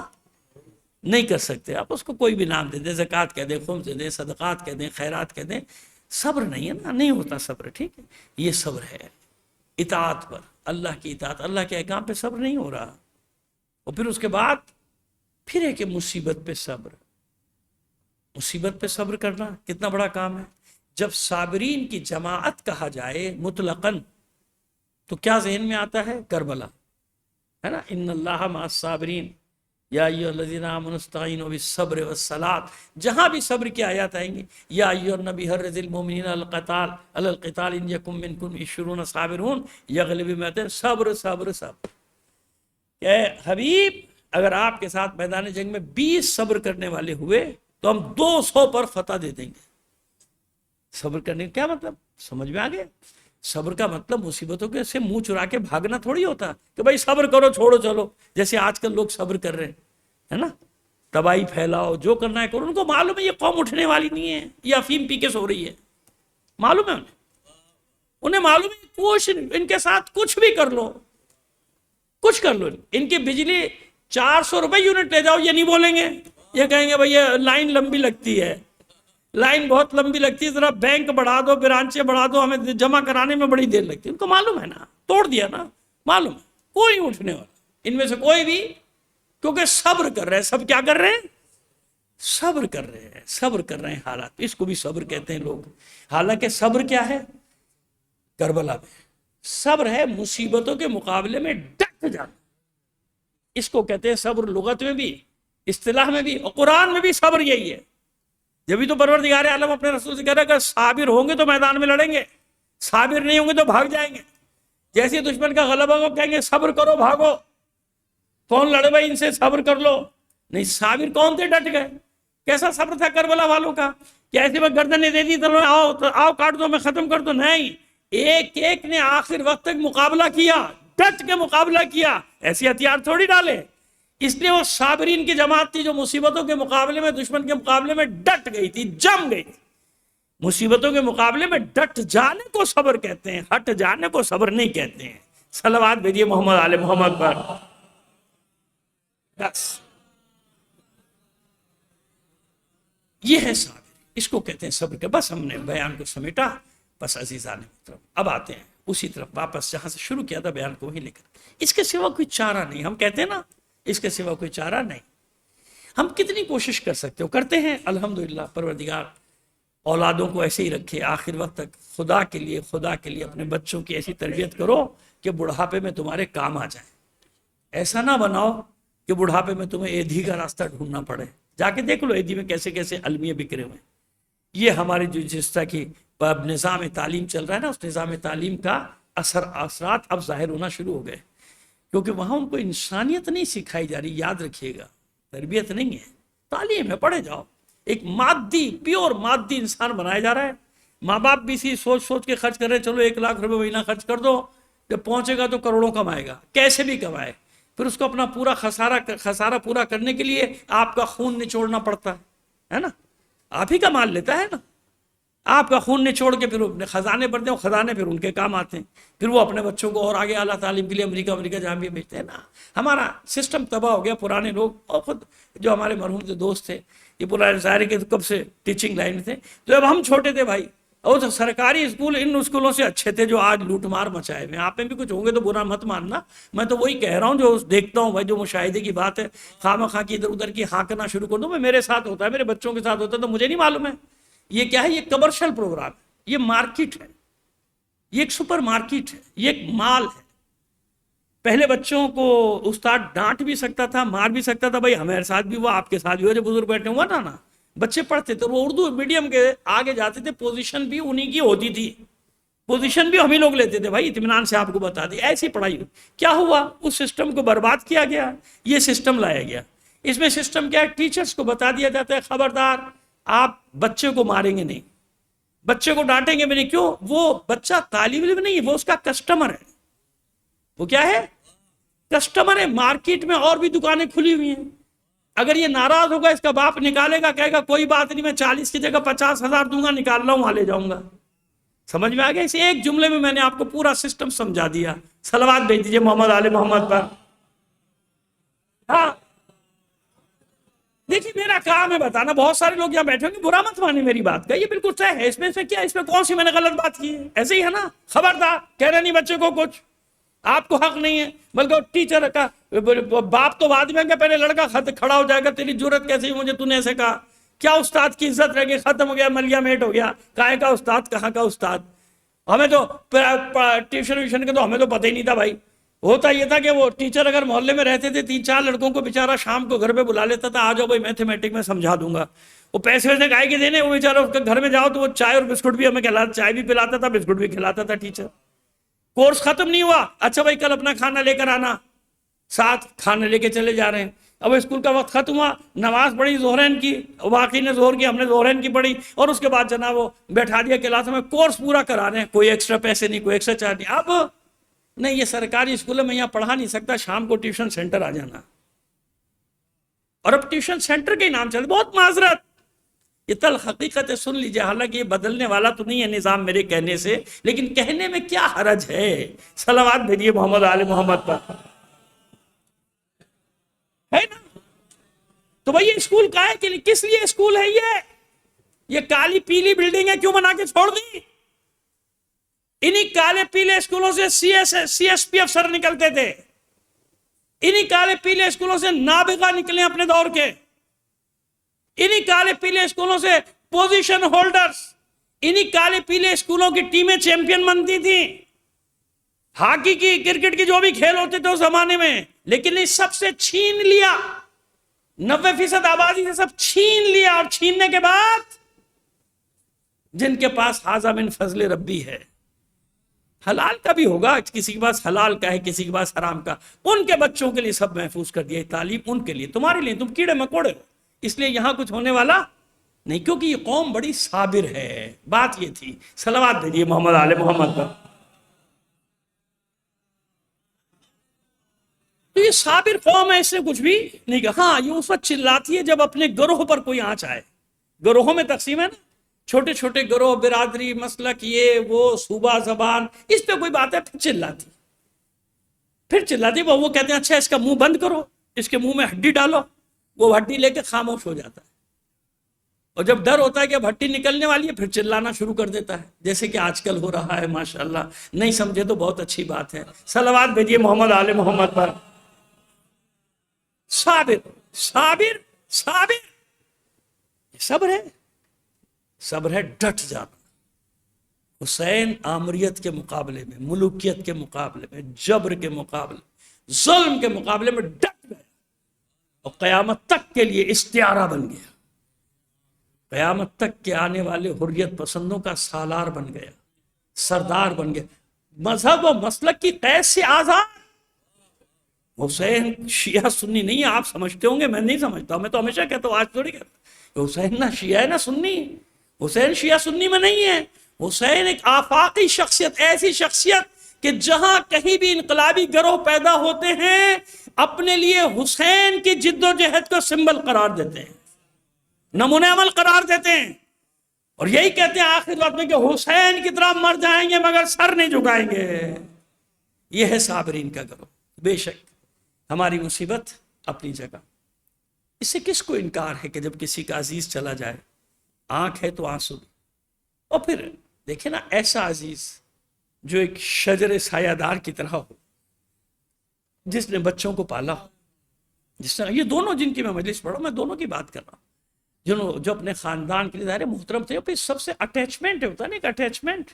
نہیں کر سکتے. آپ اس کو کوئی بھی نام دے دیں, زکوٰۃ کہہ دیں, خمس دیں, صدقات کہہ دیں, خیرات کہہ دیں. صبر نہیں ہے نا, نہیں ہوتا صبر. ٹھیک ہے, یہ صبر ہے اطاعت پر, اللہ کی اطاعت, اللہ کے احکام پہ صبر نہیں ہو رہا. اور پھر اس کے بعد پھر ہے کہ مصیبت پہ صبر. مصیبت پہ صبر کرنا کتنا بڑا کام ہے. جب صابرین کی جماعت کہا جائے مطلقاً تو کیا ذہن میں آتا ہے؟ کربلا, ہے نا. ان اللہ مع الصابرین یا ایھا الذین آمنوا استعینوا بالصبر والصلاۃ. جہاں بھی صبر کی آیات آئیں گی, یا ایھا النبی حرض المؤمنین علی القتال ان یکم منکم 20 صابرون یغلبوا مئتین. صبر صبر صبر. کہ حبیب اگر آپ کے ساتھ میدان جنگ میں 20 صبر کرنے والے ہوئے تو ہم 200 پر فتح دے دیں گے. صبر کرنے کا کیا مطلب سمجھ میں آ گیا؟ صبر کا مطلب مصیبتوں کے سے منہ چرا کے بھاگنا تھوڑی ہوتا کہ بھائی صبر کرو چھوڑو چلو, جیسے آج کل لوگ صبر کر رہے ہیں, ہے نا. تباہی پھیلاؤ, جو کرنا ہے کرو. ان کو معلوم ہے یہ قوم اٹھنے والی نہیں ہے, یہ افیم پی کے سو رہی ہے. معلوم ہے انہیں معلوم ہے کچھ ان کے ساتھ کچھ بھی کر لو, کچھ کر لو. ان کی بجلی 400 روپے یونٹ لے جاؤ, یہ نہیں بولیں گے. یہ کہیں گے بھائی یہ لائن لمبی لگتی ہے, لائن بہت لمبی لگتی ہے, ذرا بینک بڑھا دو, برانچیں بڑھا دو, ہمیں جمع کرانے میں بڑی دیر لگتی ہے. ان کو معلوم ہے نا, توڑ دیا نا, معلوم ہے. کوئی اٹھنے والا ان میں سے کوئی بھی, کیونکہ صبر کر رہے ہیں. سب کیا کر رہے ہیں؟ صبر کر رہے ہیں, صبر کر رہے ہیں حالات. اس کو بھی صبر کہتے ہیں لوگ. حالانکہ صبر کیا ہے؟ کربلا میں صبر ہے مصیبتوں کے مقابلے میں ڈٹ جانا. اس کو کہتے ہیں صبر, لغت میں بھی, اصطلاح میں بھی, اور قرآن میں بھی صبر یہی ہے. جبھی تو پروردگار عالم اپنے رسول سے کہہ رہا ہے کہ صابر ہوں گے تو میدان میں لڑیں گے, صابر نہیں ہوں گے تو بھاگ جائیں گے. جیسے دشمن کا غلبہ ہو کہیں گے صبر کرو بھاگو. کون لڑے بھائی ان سے, صبر کر لو. نہیں, صابر کون تھے؟ ڈٹ گئے. کیسا صبر تھا کربلا والوں کا کہ ایسے میں گردنیں دے دی, آؤ کاٹ دو, میں ختم کر دو. نہیں, ایک ایک نے آخر وقت تک مقابلہ کیا, ڈٹ کے مقابلہ کیا. ایسی ہتھیار تھوڑی ڈالے. اس لیے وہ صابرین کی جماعت تھی جو مصیبتوں کے مقابلے میں, دشمن کے مقابلے میں ڈٹ گئی تھی, جم گئی تھی. مصیبتوں کے مقابلے میں ڈٹ جانے کو صبر کہتے ہیں, ہٹ جانے کو صبر نہیں کہتے ہیں. صلوات بھیجیے محمد آل محمد پر. بس یہ ہے صابر, اس کو کہتے ہیں صبر کا. بس ہم نے بیان کو سمیٹا. بس عزیزان محترم, اب آتے ہیں اسی طرف واپس جہاں سے شروع کیا تھا بیان کو وہیں لے کر. اس کے سوا کوئی چارہ نہیں. ہم کہتے ہیں نا اس کے سوا کوئی چارہ نہیں. ہم کتنی کوشش کر سکتے ہو, کرتے ہیں الحمدللہ. پروردگار اولادوں کو ایسے ہی رکھے آخر وقت تک. خدا کے لیے اپنے بچوں کی ایسی تربیت کرو کہ بڑھاپے میں تمہارے کام آ جائیں. ایسا نہ بناؤ کہ بڑھاپے میں تمہیں ایدھی کا راستہ ڈھونڈنا پڑے. جا کے دیکھ لو ایدھی میں کیسے کیسے المیے بکھرے ہوئے. یہ ہماری جو جس طرح کی نظام تعلیم چل رہا ہے نا, اس نظام تعلیم کا اثرات اب ظاہر ہونا شروع ہو گئے. کیونکہ وہاں ان کو انسانیت نہیں سکھائی جا رہی. یاد رکھیے گا, تربیت نہیں ہے, تعلیم ہے, پڑھے جاؤ. ایک مادی, پیور مادی انسان بنایا جا رہا ہے. ماں باپ بھی اسی سوچ کے خرچ کر رہے ہیں, چلو 1 لاکھ روپے مہینہ خرچ کر دو, جب پہنچے گا تو کروڑوں کمائے گا. کیسے بھی کمائے, پھر اس کو اپنا پورا خسارہ پورا کرنے کے لیے آپ کا خون نچوڑنا پڑتا ہے نا. آپ ہی کا مال لیتا ہے نا, آپ کا خون نچوڑ کے پھر اپنے خزانے بھرتے ہیں. خزانے پھر ان کے کام آتے ہیں. پھر وہ اپنے بچوں کو اور آگے اعلیٰ تعلیم کے لیے امریکہ جہاں بھی بھیجتے ہیں نا. ہمارا سسٹم تباہ ہو گیا. پرانے لوگ اور خود جو ہمارے مرحوم دوست تھے, یہ پرانے ظاہر کے کب سے ٹیچنگ لائن تھے, تو اب ہم چھوٹے تھے بھائی, اور تو سرکاری اسکول ان اسکولوں سے اچھے تھے جو آج لوٹ مار مچائے ہوئے. آپ میں بھی کچھ ہوں گے تو برا مت ماننا. میں تو وہی کہہ رہا ہوں جو دیکھتا ہوں بھائی, جو مشاہدے کی بات ہے. خواہ خواہ کی ادھر ادھر کی ہانکنا شروع کر دوں میں, میرے ساتھ ہوتا ہے, میرے بچوں کے ساتھ ہوتا ہے, تو مجھے نہیں معلوم ہے یہ کیا ہے. یہ کمرشل پروگرام ہے, یہ مارکیٹ ہے, یہ ایک سپر مارکیٹ ہے, یہ ایک مال ہے. پہلے بچوں کو استاد ڈانٹ بھی سکتا تھا, مار بھی سکتا تھا. بھائی ہمارے ساتھ بھی ہوا, آپ کے ساتھ بھی ہوا, جو بزرگ بیٹھے ہوا نا بچے پڑھتے تھے, وہ اردو میڈیم کے آگے جاتے تھے, پوزیشن بھی انہی کی ہوتی تھی, پوزیشن بھی ہم ہی لوگ لیتے تھے. بھائی اطمینان سے آپ کو بتا دی, ایسی پڑھائی ہوئی. کیا ہوا, اس سسٹم کو برباد کیا گیا, یہ سسٹم لایا گیا. اس میں سسٹم کیا ہے, ٹیچرز کو بتا دیا جاتا ہے خبردار آپ بچے کو ماریں گے نہیں, بچے کو ڈانٹیں گے بھی نہیں. کیوں؟ وہ بچہ طالب علم نہیں ہے, وہ اس کا کسٹمر ہے. وہ کیا ہے؟ کسٹمر ہے. مارکیٹ میں اور بھی دکانیں کھلی ہوئی ہیں. اگر یہ ناراض ہوگا, اس کا باپ نکالے گا, کہے گا کوئی بات نہیں, میں 40 کی جگہ 50,000 دوں گا, نکال رہا ہوں, وہاں لے جاؤں گا. سمجھ میں آ گیا؟ اس ایک جملے میں نے آپ کو پورا سسٹم سمجھا دیا. صلوات بھیج دیجیے محمد آل محمد پر. ہاں دیکھیے, میرا کام ہے بتانا. بہت سارے لوگ یہاں بیٹھے ہوں گے, برا مت مانے میری بات کا, یہ بالکل طے ہے. اس میں سے کیا, اس میں کون سی میں نے غلط بات کی ہے؟ ایسے ہی ہے نا. خبردار, کہنا نہیں بچے کو کچھ, آپ کو حق نہیں ہے. بلکہ ٹیچر کا باپ تو بعد میں کہ پہلے لڑکا خط کھڑا ہو جائے گا, تیری جرت کیسے مجھے تو نے ایسے کہا. کیا استاد کی عزت رہ گئی, ختم ہو گیا, ملیا میٹ ہو گیا. کہاں کا استاد, کہاں کا استاد. ہمیں تو ٹیوشن ویوشن کے تو ہمیں تو پتہ ہی نہیں تھا بھائی. ہوتا یہ تھا کہ وہ ٹیچر اگر محلے میں رہتے تھے, 3-4 لڑکوں کو بیچارہ شام کو گھر پہ بلا لیتا تھا, آ جاؤ بھائی میتھمیٹک میں سمجھا دوں گا. وہ پیسے ویسے گائے کے دینے, وہ بیچارہ اس کے گھر میں جاؤ تو وہ چائے اور بسکٹ بھی ہمیں کھلاتا, چائے بھی پلاتا تھا, بسکٹ بھی کھلاتا تھا ٹیچر. کورس ختم نہیں ہوا, اچھا بھائی کل اپنا کھانا لے کر آنا, ساتھ کھانا لے کے چلے جا رہے ہیں. اب اسکول کا وقت ختم ہوا, نماز پڑھی ظہرین کی, باقی نے ظہر کی, ہم نے ظہرین کی پڑھی, اور اس کے بعد جناب وہ بیٹھا دیا کلاس میں, کورس پورا کرا رہے ہیں, کوئی ایکسٹرا پیسے نہیں, کوئی ایکسٹرا چارج نہیں. اب نہیں, یہ سرکاری اسکول میں یہاں پڑھا نہیں سکتا, شام کو ٹیوشن سینٹر آ جانا. اور اب ٹیوشن سینٹر کے نام چلے, بہت معذرت, یہ تل حقیقت ہے, سن لیجئے. حالانکہ یہ بدلنے والا تو نہیں ہے نظام میرے کہنے سے, لیکن کہنے میں کیا حرج ہے. صلوات بھیجیے محمد آل محمد پر, ہے نا. تو بھائی یہ اسکول کا ہے کہ کس لیے اسکول ہے یہ کالی پیلی بلڈنگ ہے کیوں بنا کے چھوڑ دی. انہی کالے پیلے اسکولوں سے سی ایس پی افسر نکلتے تھے, انہی کالے پیلے اسکولوں سے نابغہ نکلے اپنے دور کے, انہی کالے پیلے اسکولوں سے پوزیشن ہولڈرز, انہی کالے پیلے اسکولوں کی ٹیمیں چیمپئن بنتی تھیں, ہاکی کی, کرکٹ کی, جو بھی کھیل ہوتے تھے اس زمانے میں. لیکن اس سب سے چھین لیا, 90% آبادی سے سب چھین لیا, اور چھیننے کے بعد جن کے پاس ھذا من فضل ربی ہے, حلال کا بھی ہوگا, کسی کے پاس حلال کا ہے, کسی کے پاس حرام کا, ان کے بچوں کے لیے سب محفوظ کر دیا. تعلیم ان کے لیے, تمہارے لیے, تم کیڑے مکوڑے ہو, اس لیے یہاں کچھ ہونے والا نہیں, کیونکہ یہ قوم بڑی صابر ہے. بات یہ تھی. صلوات دیجیے محمد آل محمد پر. تو یہ صابر قوم ہے, اس سے کچھ بھی نہیں کہا. ہاں یہ اس وقت چلاتی ہے جب اپنے گروہ پر کوئی آنچ آئے. گروہوں میں تقسیم ہے نا, چھوٹے چھوٹے گروہ, برادری, مسلک, یہ وہ, صوبہ, زبان, اس پہ کوئی بات ہے پھر چلاتی, وہ کہتے ہیں اچھا اس کا منہ بند کرو, اس کے منہ میں ہڈی ڈالو, وہ ہڈی لے کے خاموش ہو جاتا ہے. اور جب ڈر ہوتا ہے کہ اب ہڈی نکلنے والی ہے, پھر چلانا شروع کر دیتا ہے, جیسے کہ آج کل ہو رہا ہے. ماشاءاللہ, نہیں سمجھے تو بہت اچھی بات ہے. صلوات بھیجیے محمد آل محمد پر. صابر, صابر, صابر, صبر ہے, صبر ہے ڈٹ جانا. حسین آمریت کے مقابلے میں, ملوکیت کے مقابلے میں, جبر کے مقابلے, ظلم کے مقابلے میں ڈٹ گیا, اور قیامت تک کے لیے استعارہ بن گیا. قیامت تک کے آنے والے حریت پسندوں کا سالار بن گیا, سردار بن گیا. مذہب و مسلک کی قید سے آزاد. حسین شیعہ سنی نہیں ہے, آپ سمجھتے ہوں گے, میں نہیں سمجھتا. میں تو ہمیشہ کہتا ہوں, آج تھوڑی کہتا, حسین نہ شیعہ ہے نہ سنی. حسین شیعہ سنی میں نہیں ہے. حسین ایک آفاقی شخصیت, ایسی شخصیت کہ جہاں کہیں بھی انقلابی گروہ پیدا ہوتے ہیں, اپنے لیے حسین کی جد و جہد کو سمبل قرار دیتے ہیں, نمونہ عمل قرار دیتے ہیں, اور یہی کہتے ہیں آخر وقت میں کہ حسین کی طرح مر جائیں گے مگر سر نہیں جھکائیں گے. یہ ہے صابرین کا گروہ. بے شک ہماری مصیبت اپنی جگہ, اس سے کس کو انکار ہے کہ جب کسی کا عزیز چلا جائے, آنکھ ہے تو آنسو بھی, اور پھر دیکھیں نا ایسا عزیز جو ایک شجر سایہ دار کی طرح ہو، جس نے بچوں کو پالا ہو، جس نے، یہ دونوں جن کی میں مجلس پڑھا ہوں، میں دونوں کی بات کر رہا ہوں، جو اپنے خاندان کے لیے ظاہر محترم تھے، پھر سب سے اٹیچمنٹ ہوتا ہے نا، ایک اٹیچمنٹ.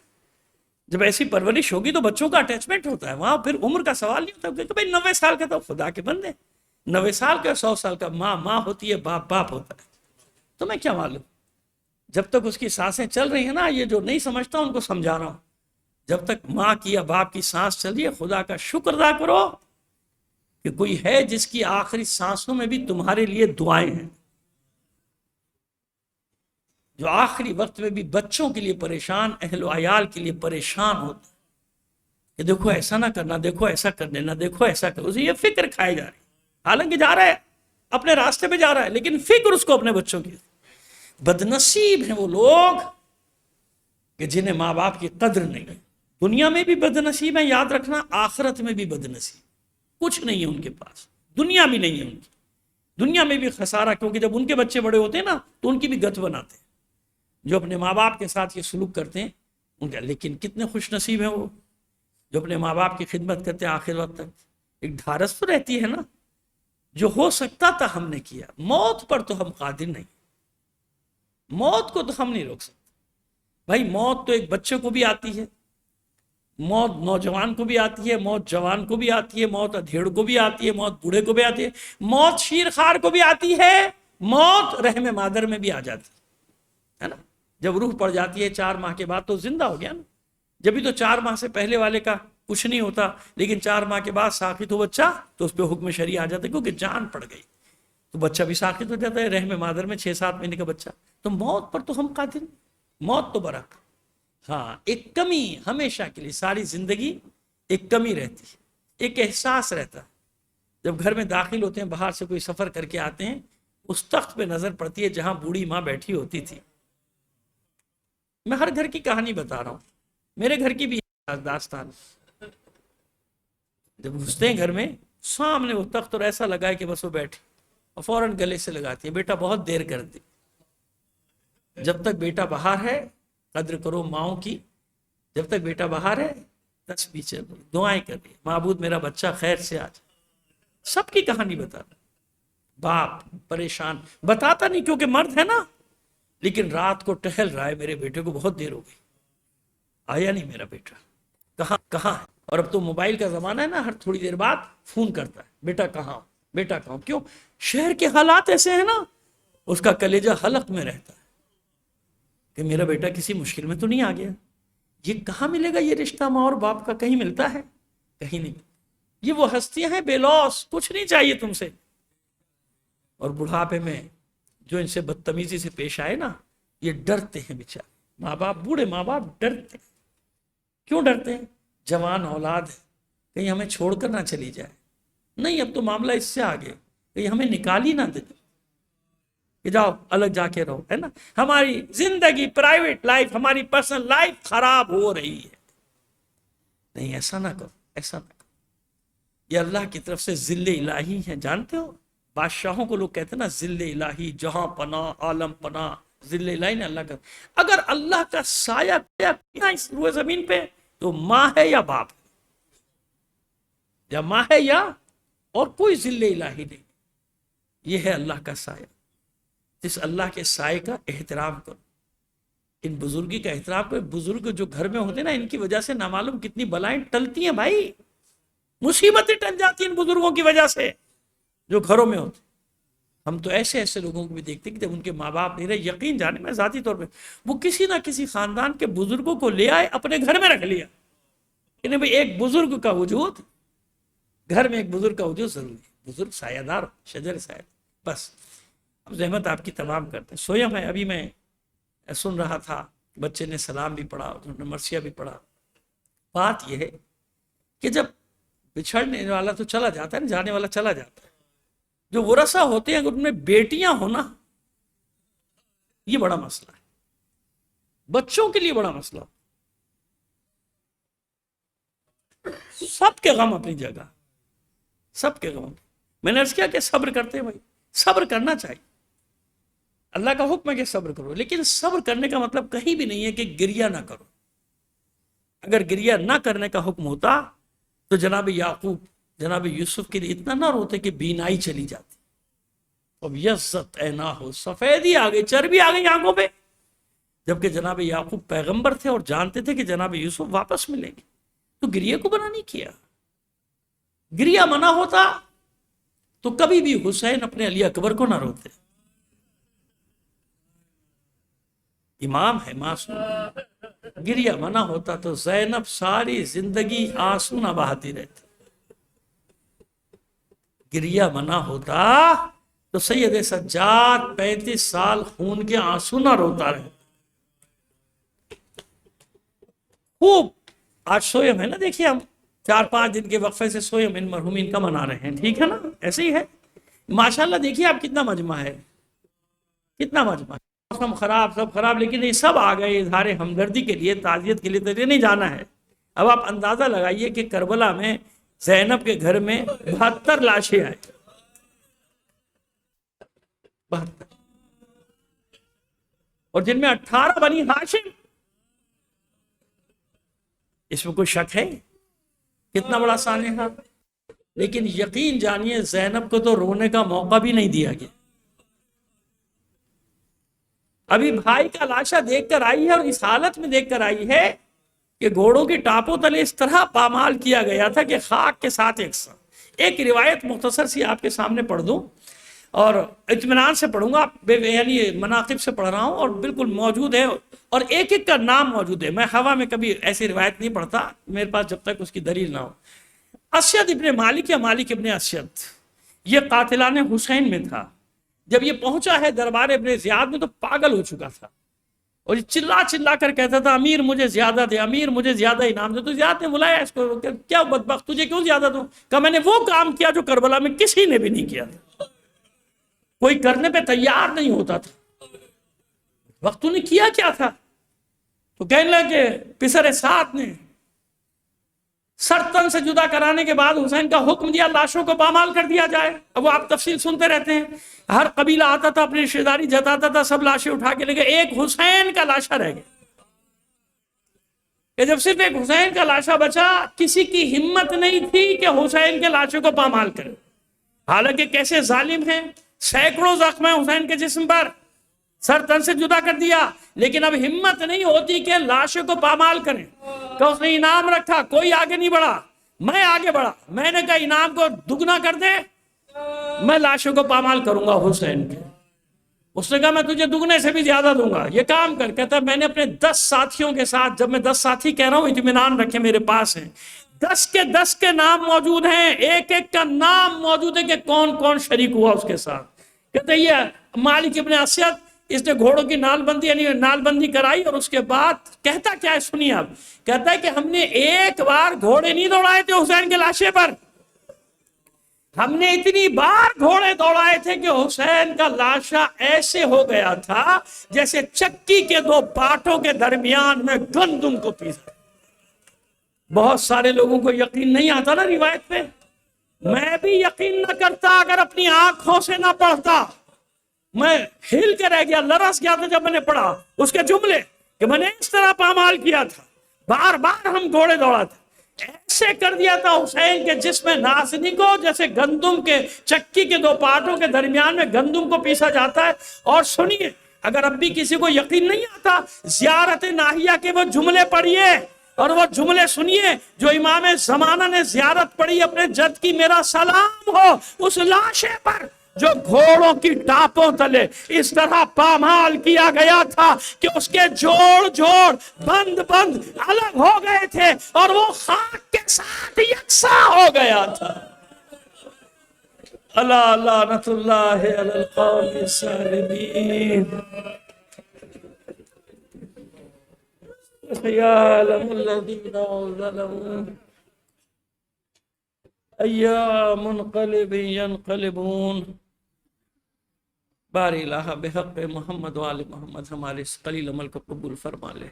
جب ایسی پرورش ہوگی تو بچوں کا اٹیچمنٹ ہوتا ہے، وہاں پھر عمر کا سوال نہیں ہوتا کہ بھائی 90 سال کا تو خدا کے بندے، 90 سال کا 100 سال کا، ماں ہوتی ہے، باپ ہوتا ہے. تو میں کیا معلوم، جب تک اس کی سانسیں چل رہی ہیں نا، یہ جو نہیں سمجھتا ان کو سمجھا رہا ہوں، جب تک ماں کی یا باپ کی سانس چل رہی ہے، خدا کا شکر ادا کرو کہ کوئی ہے جس کی آخری سانسوں میں بھی تمہارے لیے دعائیں ہیں، جو آخری وقت میں بھی بچوں کے لیے پریشان، اہل و عیال کے لیے پریشان ہوتا ہے کہ دیکھو ایسا نہ کرنا، دیکھو ایسا کر دینا، دیکھو ایسا کر، اسے یہ فکر کھائے جا رہی ہے، حالانکہ جا رہا ہے اپنے راستے پہ جا رہا ہے، لیکن فکر اس کو اپنے بچوں کی. بدنصیب ہیں وہ لوگ کہ جنہیں ماں باپ کی قدر نہیں ہے. دنیا میں بھی بدنصیب ہیں، یاد رکھنا، آخرت میں بھی بدنصیب، کچھ نہیں ہے ان کے پاس، دنیا بھی نہیں ہے ان کی، دنیا میں بھی خسارہ، کیونکہ جب ان کے بچے بڑے ہوتے ہیں نا تو ان کی بھی گت بناتے ہیں. جو اپنے ماں باپ کے ساتھ یہ سلوک کرتے ہیں ان کا، لیکن کتنے خوش نصیب ہیں وہ جو اپنے ماں باپ کی خدمت کرتے ہیں آخر وقت تک. ایک ڈھارس تو رہتی ہے نا، جو ہو سکتا تھا ہم نے کیا. موت پر تو ہم قادر نہیں، موت کو تو ہم نہیں روک سکتے بھائی. موت تو ایک بچے کو بھی آتی ہے، موت نوجوان کو بھی آتی ہے، موت جوان کو بھی آتی ہے، موت ادھیڑ کو بھی آتی ہے، موت بوڑھے کو بھی آتی ہے، موت شیر خار کو بھی آتی ہے، موت رحم مادر میں بھی آ جاتی ہے نا. جب روح پڑ جاتی ہے 4 ماہ کے بعد تو زندہ ہو گیا نا. جبھی تو 4 ماہ سے پہلے والے کا کچھ نہیں ہوتا، لیکن 4 ماہ کے بعد ساقط ہو بچہ تو اس پہ حکم شرعی آ جاتا ہے، کیونکہ جان پڑ گئی تو بچہ بھی ساقط ہو جاتا ہے رحم مادر میں 6-7 مہینے کا بچہ. تو موت پر تو ہم قادر نہیں، موت تو برحق. ہاں ایک کمی ہمیشہ کے لیے، ساری زندگی ایک کمی رہتی ہے، ایک احساس رہتا ہے. جب گھر میں داخل ہوتے ہیں، باہر سے کوئی سفر کر کے آتے ہیں، اس تخت پہ نظر پڑتی ہے جہاں بوڑھی ماں بیٹھی ہوتی تھی. میں ہر گھر کی کہانی بتا رہا ہوں، میرے گھر کی بھی داستان. جب گھستے ہیں گھر میں، سامنے وہ تخت اور ایسا لگا ہے کہ بس وہ بیٹھی اور فوراً گلے سے لگاتی ہے، بیٹا بہت دیر کر دی. جب تک بیٹا باہر ہے قدر کرو ماؤں کی، جب تک بیٹا باہر ہے تسبیح چل رہی، دعائیں کر رہی، معبود میرا بچہ خیر سے آ جائے. سب کی کہانی بتا رہا. باپ پریشان، بتاتا نہیں کیونکہ مرد ہے نا، لیکن رات کو ٹہل رہا ہے، میرے بیٹے کو بہت دیر ہو گئی، آیا نہیں میرا بیٹا، کہاں ہے. اور اب تو موبائل کا زمانہ ہے نا، ہر تھوڑی دیر بعد فون کرتا ہے، بیٹا کہاں ہو، بیٹا کہاں ہو. کیوں؟ شہر کے حالات ایسے ہیں نا، اس کا کلیجہ حلق میں رہتا ہے کہ میرا بیٹا کسی مشکل میں تو نہیں آ گیا. یہ کہاں ملے گا یہ رشتہ ماں اور باپ کا؟ کہیں ملتا ہے؟ کہیں نہیں. یہ وہ ہستیاں ہیں بے لوث، کچھ نہیں چاہیے تم سے. اور بڑھاپے میں جو ان سے بدتمیزی سے پیش آئے نا، یہ ڈرتے ہیں بیچارے ماں باپ، بوڑھے ماں باپ ڈرتے ہیں. کیوں ڈرتے ہیں؟ جوان اولاد ہے، کہیں ہمیں چھوڑ کر نہ چلی جائے. نہیں، اب تو معاملہ اس سے آگے، کہیں ہمیں نکال ہی نہ دے کہ جاؤ الگ جا کے رہو، ہے نا. ہماری زندگی، پرائیویٹ لائف، ہماری پرسنل لائف خراب ہو رہی ہے. نہیں، ایسا نہ کرو، ایسا نہ کرو. یہ اللہ کی طرف سے ذل الہی ہے، جانتے ہو. بادشاہوں کو لوگ کہتے ہیں نا ذل الہی، جہاں پناہ، عالم پناہ. ذل الہی نے اللہ کا، اگر اللہ کا سایہ اس روئے زمین پہ تو ماں ہے یا باپ ہے، یا ماں ہے یا اور کوئی ذل الہی نہیں. یہ ہے اللہ کا سایہ. اس اللہ کے سائے کا احترام کرو، ان بزرگی کا احترام کرو. بزرگ جو گھر میں ہوتے ہیں نا، ان کی وجہ سے نامعلوم کتنی بلائیں ٹلتی ہیں بھائی، مصیبتیں ٹل جاتی ہیں ان بزرگوں کی وجہ سے جو گھروں میں ہوتے. ہم تو ایسے لوگوں کو بھی دیکھتے ہیں کہ جب ان کے ماں باپ نہیں رہے، یقین جانے میں ذاتی طور پہ وہ کسی نہ کسی خاندان کے بزرگوں کو لے آئے، اپنے گھر میں رکھ لیا کہ بھئی ایک بزرگ کا وجود، گھر میں ایک بزرگ کا وجود ضروری ہے. بزرگ سایہ دار، شجر سایہ. بس اب زحمت آپ کی تمام کرتے ہیں. سویا میں ابھی میں سن رہا تھا، بچے نے سلام بھی پڑھا، انہوں نے مرثیہ بھی پڑھا. بات یہ ہے کہ جب بچھڑنے والا تو چلا جاتا ہے، جانے والا چلا جاتا ہے، جو ورثہ ہوتے ہیں اگر ان میں بیٹیاں ہونا، یہ بڑا مسئلہ ہے، بچوں کے لیے بڑا مسئلہ. سب کے غم اپنی جگہ، سب کے غم. میں نے عرض کیا کہ صبر کرتے ہیں بھائی، صبر کرنا چاہیے. اللہ کا حکم ہے کہ صبر کرو، لیکن صبر کرنے کا مطلب کہیں بھی نہیں ہے کہ گریہ نہ کرو. اگر گریہ نہ کرنے کا حکم ہوتا تو جناب یعقوب جناب یوسف کے لیے اتنا نہ روتے کہ بینائی چلی جاتی. اب یزت اینا ہو، سفیدی آ گئی، چربی آ گئی آنکھوں پہ. جبکہ جناب یعقوب پیغمبر تھے اور جانتے تھے کہ جناب یوسف واپس ملیں گے، تو گریہ کو منع نہیں کیا. گریہ منع ہوتا تو کبھی بھی حسین اپنے علی اکبر کو نہ روتے. امام ہے معصوم. گریہ منع ہوتا تو زینب ساری زندگی آنسو نہ بہاتی رہتی. گریہ منع ہوتا تو سید سجاد 35 سال خون کے آنسو نہ روتا رہے. خوب آج سویم ہے نا، دیکھیے ہم 4-5 دن کے وقفے سے سویم ان مرحومین کا منا رہے ہیں، ٹھیک ہے نا، ایسے ہی ہے. ماشاءاللہ دیکھیے آپ کتنا مجمع ہے، کتنا مجمع ہے. موسم خراب، سب خراب، لیکن یہ سب آ گئے اظہار ہمدردی کے لیے، تعزیت کے لیے. تو یہ نہیں جانا ہے. اب آپ اندازہ لگائیے کہ کربلا میں زینب کے گھر میں 72 لاشیں آئے. 72، اور جن میں 18 بنی ہاشم. اس میں کوئی شک ہے؟ کتنا بڑا سانحہ. لیکن یقین جانیے زینب کو تو رونے کا موقع بھی نہیں دیا گیا. ابھی بھائی کا لاشا دیکھ کر آئی ہے، اور اس حالت میں دیکھ کر آئی ہے کہ گھوڑوں کی ٹاپوں تلے اس طرح پامال کیا گیا تھا کہ خاک کے ساتھ یکساں. ایک روایت مختصر سی آپ کے سامنے پڑھ دوں، اور اطمینان سے پڑھوں گا، یعنی مناقب سے پڑھ رہا ہوں اور بالکل موجود ہے، اور ایک ایک کا نام موجود ہے. میں ہوا میں کبھی ایسی روایت نہیں پڑھتا میرے پاس جب تک اس کی دلیل نہ ہو. اسید ابن مالک یا مالک ابن اسید یہ قاتلان حسین میں تھا. جب یہ پہنچا ہے دربار ابن زیاد میں تو پاگل ہو چکا تھا، اور یہ چلا چلا کر کہتا تھا امیر مجھے زیادہ دے، امیر مجھے زیادہ انعام دے. تو زیاد نے بلایا اس کو، کیا بدبخت تجھے کیوں زیادہ دوں؟ کہا میں نے وہ کام کیا جو کربلا میں کسی نے بھی نہیں کیا تھا، کوئی کرنے پہ تیار نہیں ہوتا تھا. وقت نے کیا کیا تھا؟ تو کہنے لگے پسر سعد نے سر تن سے جدا کرانے کے بعد حسین کا حکم دیا لاشوں کو پامال کر دیا جائے. اب وہ آپ تفصیل سنتے رہتے ہیں. ہر قبیلہ آتا تھا، اپنی رشتہ داری جتاتا تھا، سب لاشیں اٹھا کے لے گئے، ایک حسین کا لاشا رہ گیا. کہ جب صرف ایک حسین کا لاشا بچا، کسی کی ہمت نہیں تھی کہ حسین کے لاشوں کو پامال کرے. حالانکہ کیسے ظالم ہیں، سینکڑوں زخم ہیں حسین کے جسم پر، سر تن سے جدا کر دیا، لیکن اب ہمت نہیں ہوتی کہ لاشوں کو پامال کریں. کہ اس نے انعام رکھا، کوئی آگے نہیں بڑھا. میں آگے بڑھا، میں نے کہا انعام کو دگنا کر دے، میں لاشوں کو پامال کروں گا حسین کے. اس نے کہا میں تجھے دگنے سے بھی زیادہ دوں گا، یہ کام کر. کہتا ہے میں نے اپنے 10 ساتھیوں کے ساتھ، جب میں 10 ساتھی کہہ رہا ہوں اطمینان رکھے میرے پاس ہیں، 10 کے 10 کے نام موجود ہیں، ایک ایک کا نام موجود ہے کہ کون کون شریک ہوا اس کے ساتھ. کہتے یہ مالک ابن اسید، اس نے گھوڑوں کی نال بندی یعنی نال بندی کرائی، اور اس کے بعد کہتا کیا ہے سنیے اب. کہتا ہے کہ ہم نے ایک بار گھوڑے نہیں دوڑائے تھے حسین کے لاشے پر، ہم نے اتنی بار گھوڑے دوڑائے تھے کہ حسین کا لاشا ایسے ہو گیا تھا جیسے چکی کے 2 پاٹوں کے درمیان میں گندم کو پیسا. بہت سارے لوگوں کو یقین نہیں آتا نا روایت پہ. میں بھی یقین نہ کرتا اگر اپنی آنکھوں سے نہ پڑھتا. میں ہل کے رہ گیا، لرس گیا تھا جب میں نے پڑھا اس کے جملے کہ میں نے اس طرح پامال کیا تھا، بار بار ہم گھوڑے دوڑا تھا، ایسے کر دیا تھا حسین کے جسم نازنی کو جیسے گندم کے چکی کے 2 پارٹوں کے درمیان میں گندم کو پیسا جاتا ہے. اور سنیے، اگر اب بھی کسی کو یقین نہیں آتا، زیارت ناہیہ کے وہ جملے پڑھیے اور وہ جملے سنیے جو امام زمانہ نے زیارت پڑھی اپنے جد کی، میرا سلام ہو اس لاشے پر جو گھوڑوں کی ٹاپوں تلے اس طرح پامال کیا گیا تھا کہ اس کے جوڑ جوڑ بند بند الگ ہو گئے تھے اور وہ خاک کے ساتھ یکساں ہو گیا تھا. اللہ لعنت اللہ علی القوم الظالمین. سيعلم الذين ظلموا أي منقلب ينقلبون. باری الہ بحق محمد وآل محمد ہمارے اس قلیل عمل کو قبول فرما لے.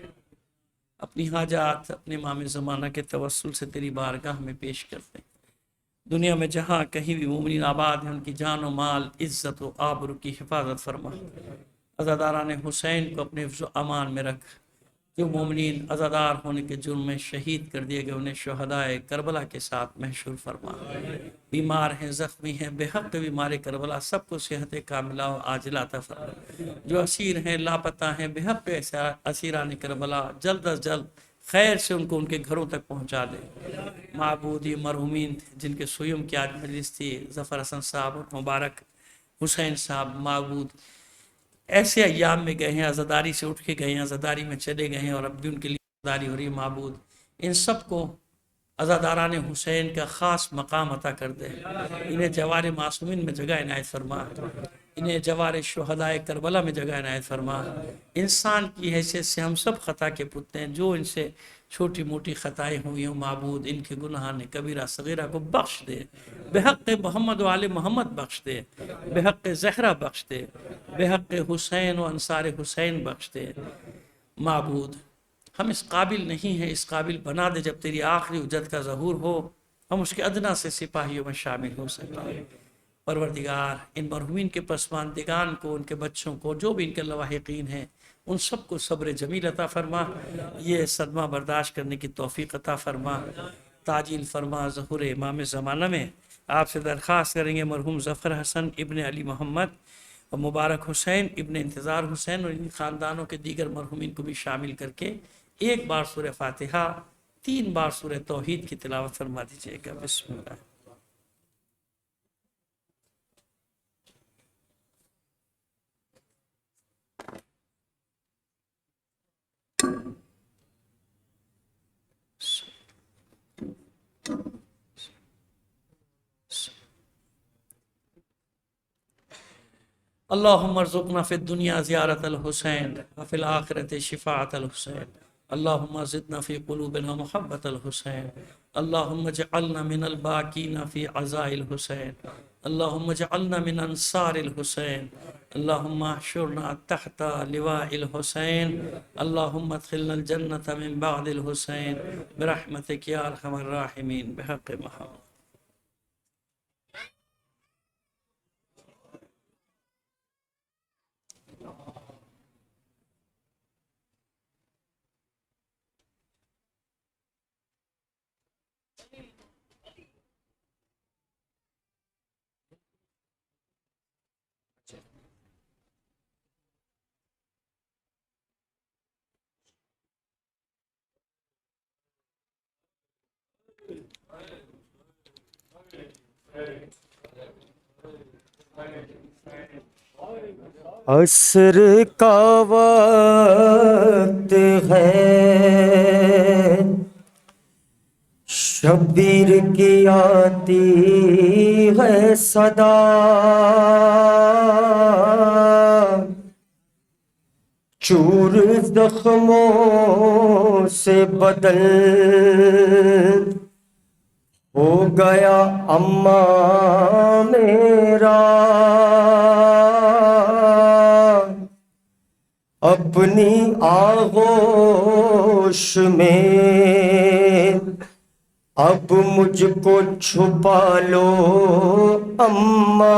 اپنی حاجات اپنے امام زمانہ کے توسل سے تیری بارگاہ میں پیش کرتے ہیں. دنیا میں جہاں کہیں بھی مومنین آباد ہیں ان کی جان و مال عزت و آبرو کی حفاظت فرما. عزاداران حسین کو اپنے حفظ و امان میں رکھ. جو مومنین عزادار ہونے کے جرم میں شہید کر دیے گئے انہیں شہدائے کربلا کے ساتھ محشور فرما۔ بیمار ہیں، زخمی ہیں، بے حق بیمار کربلا سب کو صحت کاملہ و عاجلہ عطا فرما۔ جو اسیر ہیں، لاپتہ ہیں، بے حق اسیران کربلا جلد از جلد خیر سے ان کو ان کے گھروں تک پہنچا دے۔ معبود یہ مرحومین تھے جن کے سوئم کی آج مجلس تھی، ظفر حسن صاحب اور مبارک حسین صاحب، معبود ایسے ایام میں گئے ہیں، عزاداری سے اٹھ کے گئے ہیں، عزاداری میں چلے گئے ہیں اور اب بھی ان کے لیے عزاداری ہو رہی ہے۔ معبود ان سب کو عزاداران حسین کا خاص مقام عطا کر دے، انہیں جوار معصومین میں جگہ عنایت فرما، انہیں جوار شہدائے کربلا میں جگہ عنایت فرما۔ انسان کی حیثیت سے ہم سب خطا کے پتلے ہیں، جو ان سے چھوٹی موٹی خطائیں ہوئی ہوں معبود ان کے گناہان کبیرہ صغیرہ کو بخش دے، بحق محمد و آل محمد بخش دے، بحق زہرہ بخش دے، بحق حسین و انصار حسین بخش دے۔ معبود ہم اس قابل نہیں ہیں، اس قابل بنا دے جب تیری آخری اجت کا ظہور ہو ہم اس کے ادنا سے سپاہیوں میں شامل ہو سکیں۔ پروردگار ان مرحومین کے پسماندگان کو، ان کے بچوں کو، جو بھی ان کے لواحقین ہیں، ان سب کو صبر جمیل عطا فرما، یہ صدمہ برداشت کرنے کی توفیق عطا فرما، تعجیل فرما۔ ظہور امام زمانہ میں آپ سے درخواست کریں گے مرحوم ظفر حسن ابن علی محمد اور مبارک حسین ابن انتظار حسین اور ان خاندانوں کے دیگر مرحومین کو بھی شامل کر کے ایک بار سورہ فاتحہ، 3 بار سورہ توحید کی تلاوت فرما دیجیے گا۔ بسم اللہ۔ اللہم ارزقنا فی الدنیا زیارت الحسین وفی الآخرت شفاعت الحسین، اللہم زدنا فی قلوبنا محبت الحسین، اللہم اجعلنا من الباکین فی عزاء الحسین، اللہم اجعلنا من انصار الحسین، اللہم احشرنا تحت لواء الحسین، اللہم ادخلنا الجنة من بعد الحسین برحمتک یا ارحم الراحمین بحق محمد۔ عصر کا وقت ہے، شبیر کی آتی ہے صدا، چور زخموں سے بدل ہو گیا اماں میرا، اپنی آغوش میں اب مجھ کو چھپا لو اماں،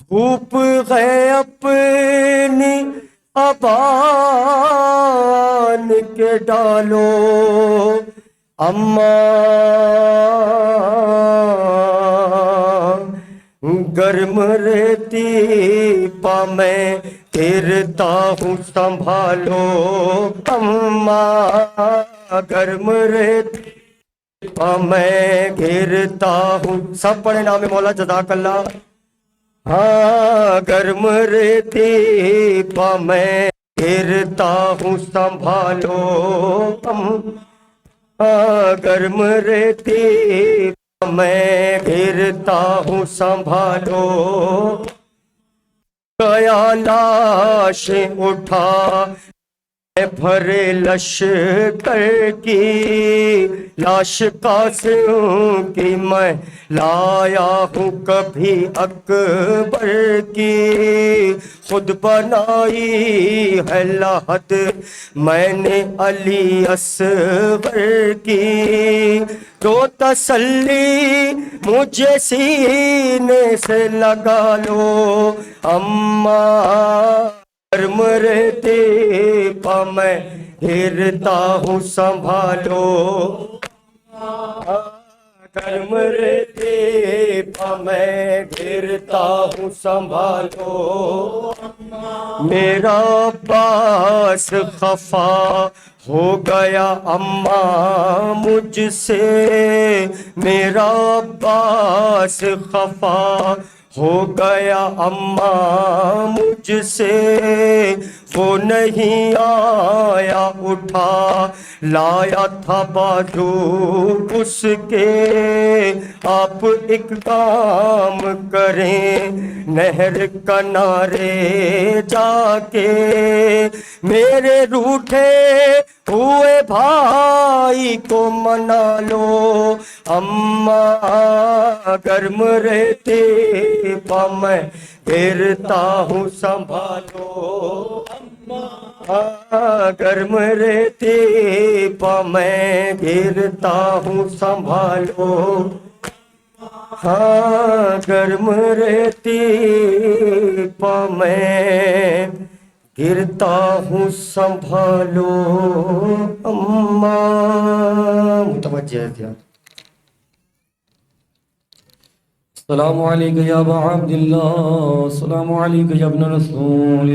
دھوپ ہے اپنی ابان کے ڈالو اماں، گرم رہتی پا میں پھرتا ہوں سنبھالو اماں، گرم رہتی پا میں گھرتا ہوں، سب پڑھے نام مولا جزاک اللہ۔ ہاں گرم رہتی پا میں گھرتا ہوں سنبھالو اماں، گرم رہتی میں گھرتا ہوں سنبھالو، گیا لاش اٹھا بھرے لشکر کی، لاش قاسم کی میں لایا ہوں کبھی اکبر کی، خود بنائی ہے لحد میں نے علی اصغر کی، تو تسلی مجھے سینے سے لگا لو اماں، گرم رہتے پا میں گرتا ہوں سنبھالو گرم رہتے پا میں گرتا ہوں سنبھالو میرا عباس خفا ہو گیا اماں مجھ سے میرا عباس خفا ہو گیا اماں مجھ سے وہ نہیں آیا اٹھا لایا تھا بازو اس کے آپ ایک کام کریں نہر کنارے جا کے میرے روٹھے ہوئے بھائی کو منا لو اماں گرم رہتے پا میں گرتا ہوں سنبھالو اماں گرم رہتے پا میں گرتا ہوں سنبھالو ہاں گرم رہتی پا میں گرتا ہوں سنبھالو اماں متوجہ ہے دھیان السلام علیکم یا ابا عبداللہ السلام علیکم یا ابن رسول